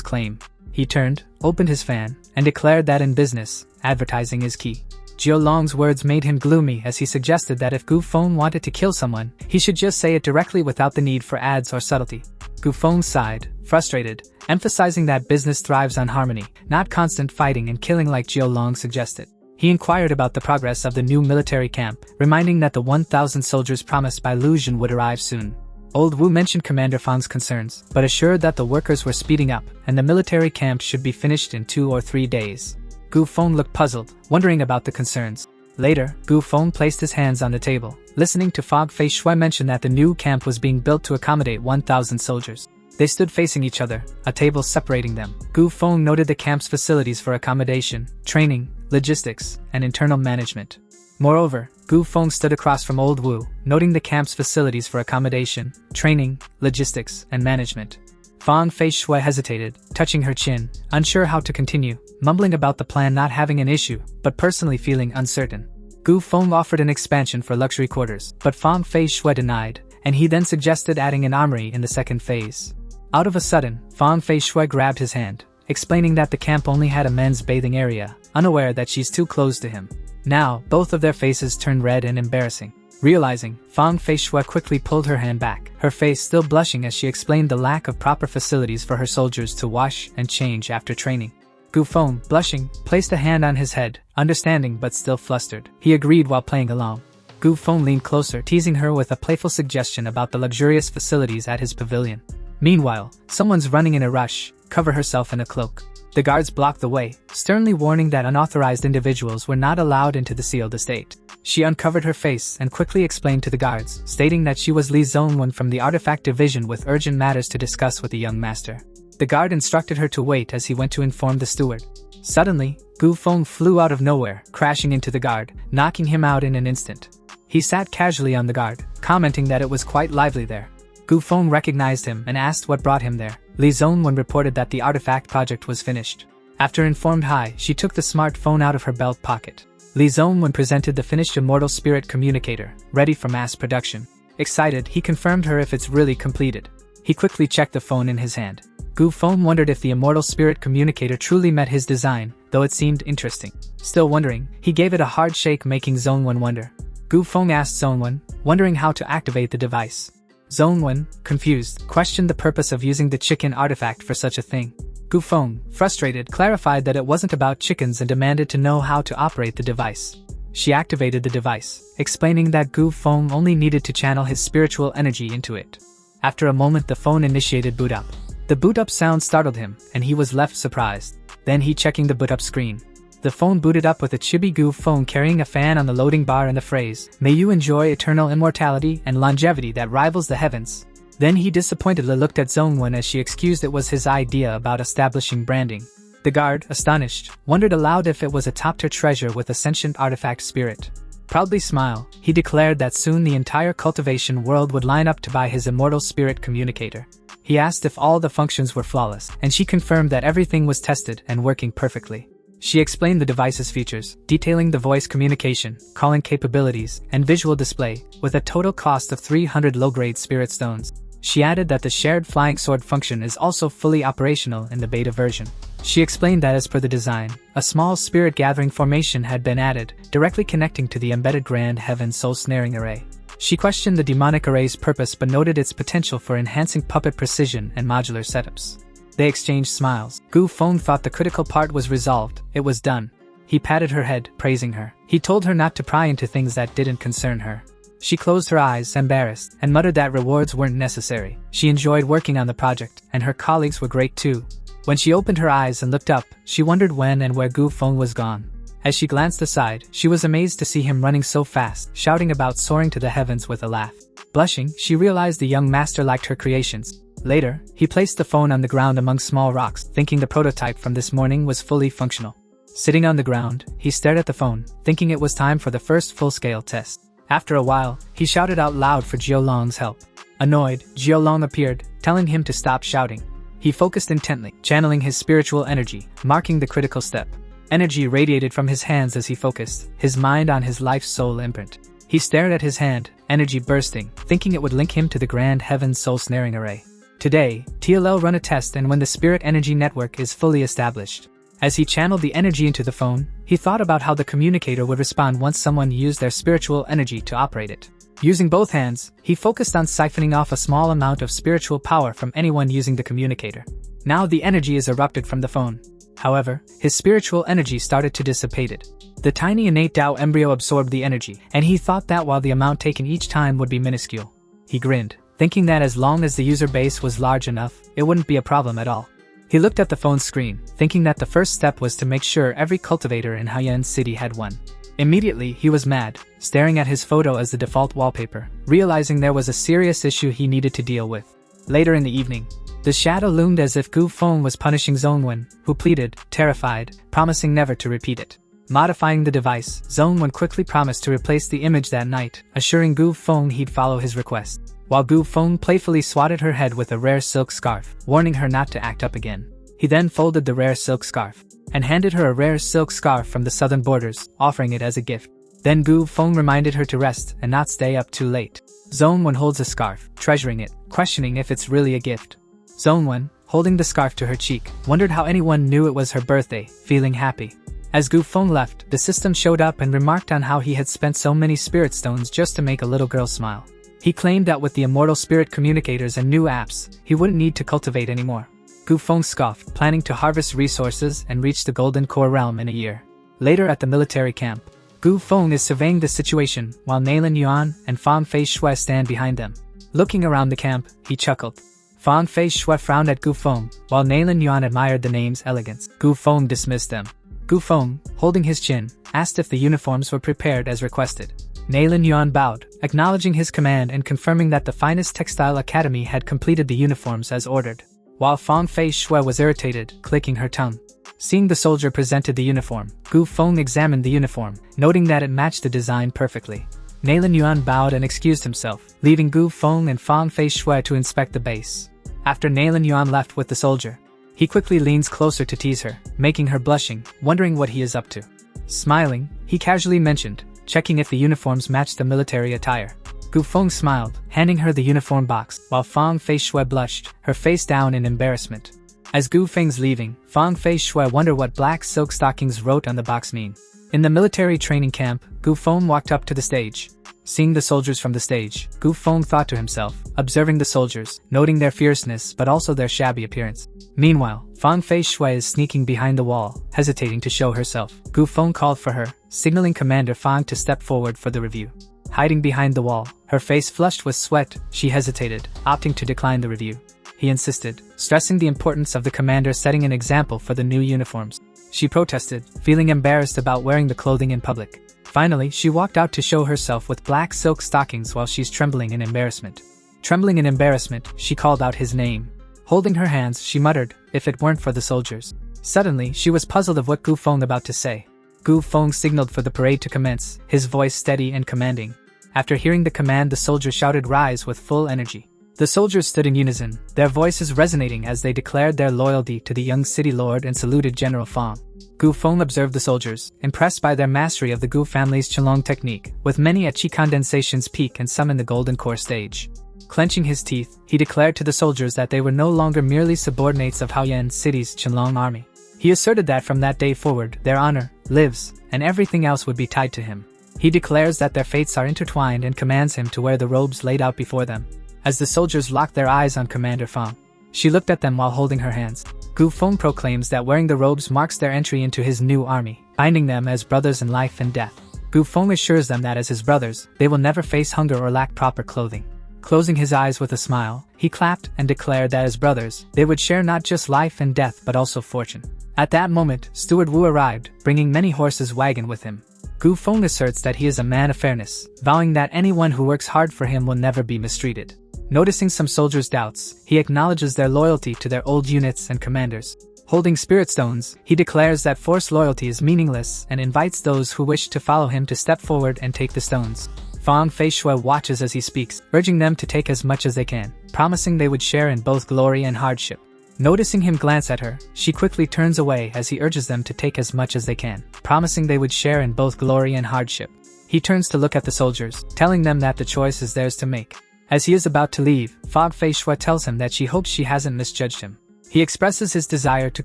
claim. He turned, opened his fan, and declared that in business, advertising is key. Jiao Long's words made him gloomy as he suggested that if Gu Feng wanted to kill someone, he should just say it directly without the need for ads or subtlety. Gu Feng sighed, frustrated, emphasizing that business thrives on harmony, not constant fighting and killing like Jiao Long suggested. He inquired about the progress of the new military camp, reminding that the 1,000 soldiers promised by Lu Jun would arrive soon. Old Wu mentioned Commander Fang's concerns, but assured that the workers were speeding up, and the military camp should be finished in 2 or 3 days. Gu Feng looked puzzled, wondering about the concerns. Later, Gu Feng placed his hands on the table, listening to Fog Fei Shui mention that the new camp was being built to accommodate 1,000 soldiers. They stood facing each other, a table separating them. Gu Feng noted the camp's facilities for accommodation, training, logistics, and internal management. Moreover, Gu Feng stood across from Old Wu, noting the camp's facilities for accommodation, training, logistics, and management. Fang Fei Shui hesitated, touching her chin, unsure how to continue, mumbling about the plan not having an issue, but personally feeling uncertain. Gu Feng offered an expansion for luxury quarters, but Fang Fei Shui denied, and he then suggested adding an armory in the second phase. Out of a sudden, Fang Fei Shui grabbed his hand, explaining that the camp only had a men's bathing area, unaware that she's too close to him. Now, both of their faces turned red and embarrassing. Realizing, Fang Fei Shui quickly pulled her hand back, her face still blushing as she explained the lack of proper facilities for her soldiers to wash and change after training. Gu Feng, blushing, placed a hand on his head, understanding but still flustered. He agreed while playing along. Gu Feng leaned closer, teasing her with a playful suggestion about the luxurious facilities at his pavilion. Meanwhile, someone's running in a rush. Cover herself in a cloak. The guards blocked the way, sternly warning that unauthorized individuals were not allowed into the sealed estate. She uncovered her face and quickly explained to the guards, stating that she was Li Zhongwen from the Artifact Division with urgent matters to discuss with the young master. The guard instructed her to wait as he went to inform the steward. Suddenly, Gu Feng flew out of nowhere, crashing into the guard, knocking him out in an instant. He sat casually on the guard, commenting that it was quite lively there. Gu Feng recognized him and asked what brought him there. Li Zhongwen reported that the artifact project was finished. After informed hi, she took the smartphone out of her belt pocket. Li Zhongwen presented the finished Immortal Spirit Communicator, ready for mass production. Excited, he confirmed her if it's really completed. He quickly checked the phone in his hand. Gu Feng wondered if the Immortal Spirit Communicator truly met his design, though it seemed interesting. Still wondering, he gave it a hard shake, making Zhongwen wonder. Gu Feng asked Zhongwen, wondering how to activate the device. Zhongwen, confused, questioned the purpose of using the chicken artifact for such a thing. Gu Feng, frustrated, clarified that it wasn't about chickens and demanded to know how to operate the device. She activated the device, explaining that Gu Feng only needed to channel his spiritual energy into it. After a moment, the phone initiated boot up. The boot up sound startled him, and he was left surprised. Then he checking the boot up screen. The phone booted up with a chibi Gu Feng carrying a fan on the loading bar and the phrase, "May you enjoy eternal immortality and longevity that rivals the heavens." Then he disappointedly looked at Zhongwen as she excused it was his idea about establishing branding. The guard, astonished, wondered aloud if it was a top-tier treasure with a sentient artifact spirit. Proudly smile, he declared that soon the entire cultivation world would line up to buy his Immortal Spirit Communicator. He asked if all the functions were flawless, and she confirmed that everything was tested and working perfectly. She explained the device's features, detailing the voice communication, calling capabilities, and visual display, with a total cost of 300 low-grade spirit stones. She added that the shared flying sword function is also fully operational in the beta version. She explained that as per the design, a small spirit gathering formation had been added, directly connecting to the embedded Grand Heaven Soul Snaring Array. She questioned the demonic array's purpose but noted its potential for enhancing puppet precision and modular setups. They exchanged smiles. Gu Feng thought the critical part was resolved. It was done. He patted her head, praising her. He told her not to pry into things that didn't concern her. She closed her eyes, embarrassed, and muttered that rewards weren't necessary. She enjoyed working on the project, and her colleagues were great too. When she opened her eyes and looked up, she wondered when and where Gu Feng was gone. As she glanced aside, she was amazed to see him running so fast, shouting about soaring to the heavens with a laugh. Blushing, she realized the young master liked her creations. Later, he placed the phone on the ground among small rocks, thinking the prototype from this morning was fully functional. Sitting on the ground, he stared at the phone, thinking it was time for the first full-scale test. After a while, he shouted out loud for Jiolong's help. Annoyed, Jiolong appeared, telling him to stop shouting. He focused intently, channeling his spiritual energy, marking the critical step. Energy radiated from his hands as he focused, his mind on his life's soul imprint. He stared at his hand, energy bursting, thinking it would link him to the Grand Heaven Soul Snaring Array. Today, TLL run a test and when the spirit energy network is fully established. As he channeled the energy into the phone, he thought about how the communicator would respond once someone used their spiritual energy to operate it. Using both hands, he focused on siphoning off a small amount of spiritual power from anyone using the communicator. Now the energy is erupted from the phone. However, his spiritual energy started to dissipate. The tiny innate Tao embryo absorbed the energy, and he thought that while the amount taken each time would be minuscule. He grinned, thinking that as long as the user base was large enough, it wouldn't be a problem at all. He looked at the phone screen, thinking that the first step was to make sure every cultivator in Haiyan City had one. Immediately, he was mad, staring at his photo as the default wallpaper, realizing there was a serious issue he needed to deal with. Later in the evening, the shadow loomed as if Gu Feng was punishing Zhongwen, who pleaded, terrified, promising never to repeat it. Modifying the device, Zhongwen quickly promised to replace the image that night, assuring Gu Feng he'd follow his request. While Gu Feng playfully swatted her head with a rare silk scarf, warning her not to act up again. He then folded the rare silk scarf, and handed her a rare silk scarf from the southern borders, offering it as a gift. Then Gu Feng reminded her to rest and not stay up too late. Zhongwen holds the scarf, treasuring it, questioning if it's really a gift. Zhongwen, holding the scarf to her cheek, wondered how anyone knew it was her birthday, feeling happy. As Gu Feng left, the system showed up and remarked on how he had spent so many spirit stones just to make a little girl smile. He claimed that with the immortal spirit communicators and new apps, he wouldn't need to cultivate anymore. Gu Feng scoffed, planning to harvest resources and reach the Golden Core realm in a year. Later at the military camp, Gu Feng is surveying the situation while Nalin Yuan and Fang Fei Shui stand behind them. Looking around the camp, he chuckled. Fang Fei Shui frowned at Gu Feng, while Nalin Yuan admired the name's elegance. Gu Feng dismissed them. Gu Feng, holding his chin, asked if the uniforms were prepared as requested. Nalin Yuan bowed, acknowledging his command and confirming that the finest textile academy had completed the uniforms as ordered. While Fang Fei Shui was irritated, clicking her tongue. Seeing the soldier presented the uniform, Gu Feng examined the uniform, noting that it matched the design perfectly. Nalin Yuan bowed and excused himself, leaving Gu Feng and Fang Fei Shui to inspect the base. After Nalin Yuan left with the soldier, he quickly leans closer to tease her, making her blushing, wondering what he is up to. Smiling, he casually mentioned, checking if the uniforms matched the military attire. Gu Feng smiled, handing her the uniform box, while Fang Fei Shui blushed, her face down in embarrassment. As Gu Feng's leaving, Fang Fei Shui wondered what black silk stockings wrote on the box mean. In the military training camp, Gu Feng walked up to the stage. Seeing the soldiers from the stage, Gu Feng thought to himself, observing the soldiers, noting their fierceness but also their shabby appearance. Meanwhile, Fang Fei Shui is sneaking behind the wall, hesitating to show herself. Gu Feng called for her, signaling Commander Fang to step forward for the review. Hiding behind the wall, her face flushed with sweat, she hesitated, opting to decline the review. He insisted, stressing the importance of the commander setting an example for the new uniforms. She protested, feeling embarrassed about wearing the clothing in public. Finally, she walked out to show herself with black silk stockings while she's trembling in embarrassment. Trembling in embarrassment, she called out his name. Holding her hands, she muttered, if it weren't for the soldiers. Suddenly, she was puzzled of what Gu Feng about to say. Gu Feng signaled for the parade to commence, his voice steady and commanding. After hearing the command, the soldiers shouted rise with full energy. The soldiers stood in unison, their voices resonating as they declared their loyalty to the young city lord and saluted General Fang. Gu Feng observed the soldiers, impressed by their mastery of the Gu family's Qinglong technique, with many at Qi Condensation's peak and some in the Golden Core stage. Clenching his teeth, he declared to the soldiers that they were no longer merely subordinates of Haoyan City's Qinglong army. He asserted that from that day forward, their honor, lives, and everything else would be tied to him. He declares that their fates are intertwined and commands him to wear the robes laid out before them. As the soldiers locked their eyes on Commander Fang, she looked at them while holding her hands. Gu Feng proclaims that wearing the robes marks their entry into his new army, binding them as brothers in life and death. Gu Feng assures them that as his brothers, they will never face hunger or lack proper clothing. Closing his eyes with a smile, he clapped and declared that as brothers, they would share not just life and death but also fortune. At that moment, Steward Wu arrived, bringing many horses wagon with him. Gu Feng asserts that he is a man of fairness, vowing that anyone who works hard for him will never be mistreated. Noticing some soldiers' doubts, he acknowledges their loyalty to their old units and commanders. Holding spirit stones, he declares that forced loyalty is meaningless and invites those who wish to follow him to step forward and take the stones. Fang Fei Shui watches as he speaks, urging them to take as much as they can, promising they would share in both glory and hardship. Noticing him glance at her, she quickly turns away as he urges them to take as much as they can, promising they would share in both glory and hardship. He turns to look at the soldiers, telling them that the choice is theirs to make. As he is about to leave, Fang Fei Shui tells him that she hopes she hasn't misjudged him. He expresses his desire to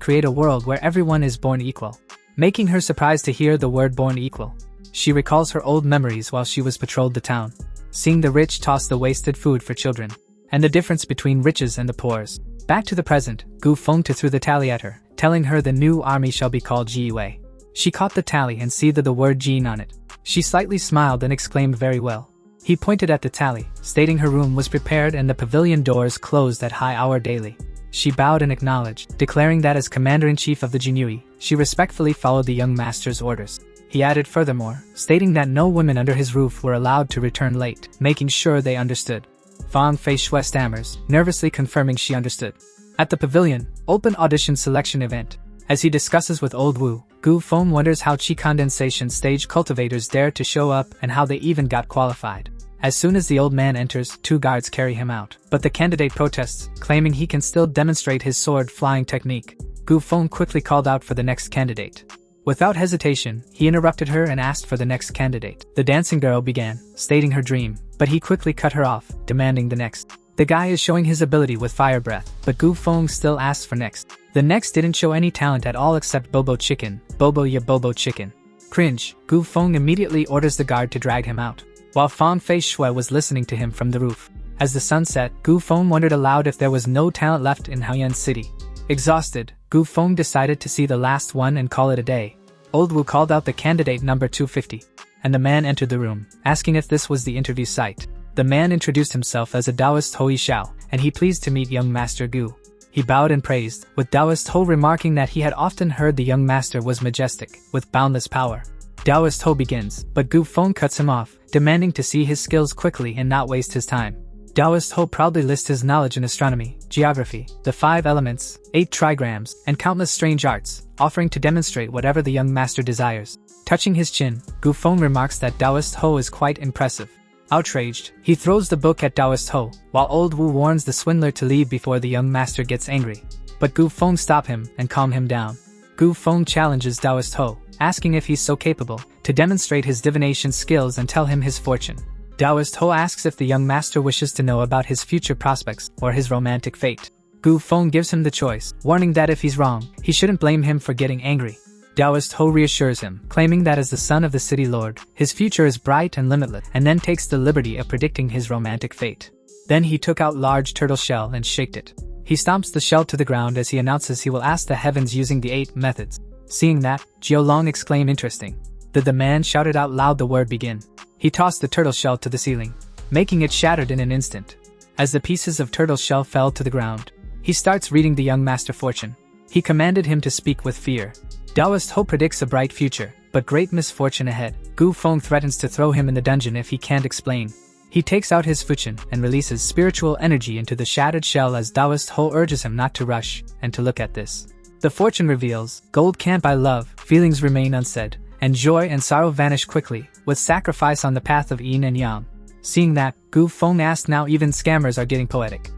create a world where everyone is born equal, making her surprised to hear the word born equal. She recalls her old memories while she was patrolled the town, seeing the rich toss the wasted food for children, and the difference between riches and the poors. Back to the present, Gu Feng threw the tally at her, telling her the new army shall be called Ji Wei. She caught the tally and see the word Jin on it. She slightly smiled and exclaimed very well. He pointed at the tally, stating her room was prepared and the pavilion doors closed at high hour daily. She bowed and acknowledged, declaring that as commander-in-chief of the Jinui, she respectfully followed the young master's orders. He added furthermore, stating that no women under his roof were allowed to return late, making sure they understood. Fang Fei Shui stammers, nervously confirming she understood. At the pavilion, open audition selection event. As he discusses with Old Wu, Gu Feng wonders how Qi Condensation stage cultivators dared to show up and how they even got qualified. As soon as the old man enters, 2 guards carry him out, but the candidate protests, claiming he can still demonstrate his sword flying technique. Gu Feng quickly called out for the next candidate. Without hesitation, he interrupted her and asked for the next candidate. The dancing girl began, stating her dream, but he quickly cut her off, demanding the next. The guy is showing his ability with fire breath, but Gu Feng still asks for next. The next didn't show any talent at all except Bobo Chicken, Bobo ya Bobo Chicken. Cringe, Gu Feng immediately orders the guard to drag him out, while Fang Fei Shui was listening to him from the roof. As the sun set, Gu Feng wondered aloud if there was no talent left in Haoyan City. Exhausted, Gu Feng decided to see the last one and call it a day. Old Wu called out the candidate number 250, and the man entered the room, asking if this was the interview site. The man introduced himself as a Taoist Hoi Xiao, and he pleased to meet young Master Gu. He bowed and praised, with Taoist Ho remarking that he had often heard the young master was majestic, with boundless power. Taoist Ho begins, but Gu Feng cuts him off, demanding to see his skills quickly and not waste his time. Taoist Ho proudly lists his knowledge in astronomy, geography, the 5 elements, 8 trigrams, and countless strange arts, offering to demonstrate whatever the young master desires. Touching his chin, Gu Feng remarks that Taoist Ho is quite impressive. Outraged, he throws the book at Taoist Ho, while Old Wu warns the swindler to leave before the young master gets angry. But Gu Feng stops him and calms him down. Gu Feng challenges Taoist Ho, asking if he's so capable, to demonstrate his divination skills and tell him his fortune. Taoist Ho asks if the young master wishes to know about his future prospects or his romantic fate. Gu Feng gives him the choice, warning that if he's wrong, he shouldn't blame him for getting angry. Taoist Ho reassures him, claiming that as the son of the city lord, his future is bright and limitless, and then takes the liberty of predicting his romantic fate. Then he took out large turtle shell and shaked it. He stomps the shell to the ground as he announces he will ask the heavens using the 8 methods. Seeing that, Jiao Long exclaimed interesting. The man shouted out loud the word begin. He tossed the turtle shell to the ceiling, making it shattered in an instant. As the pieces of turtle shell fell to the ground, he starts reading the young master fortune. He commanded him to speak with fear. Taoist Ho predicts a bright future, but great misfortune ahead. Gu Feng threatens to throw him in the dungeon if he can't explain. He takes out his fuchin and releases spiritual energy into the shattered shell as Taoist Ho urges him not to rush and to look at this. The fortune reveals, gold can't buy love, feelings remain unsaid, and joy and sorrow vanish quickly, with sacrifice on the path of yin and yang. Seeing that, Gu Feng asked now even scammers are getting poetic.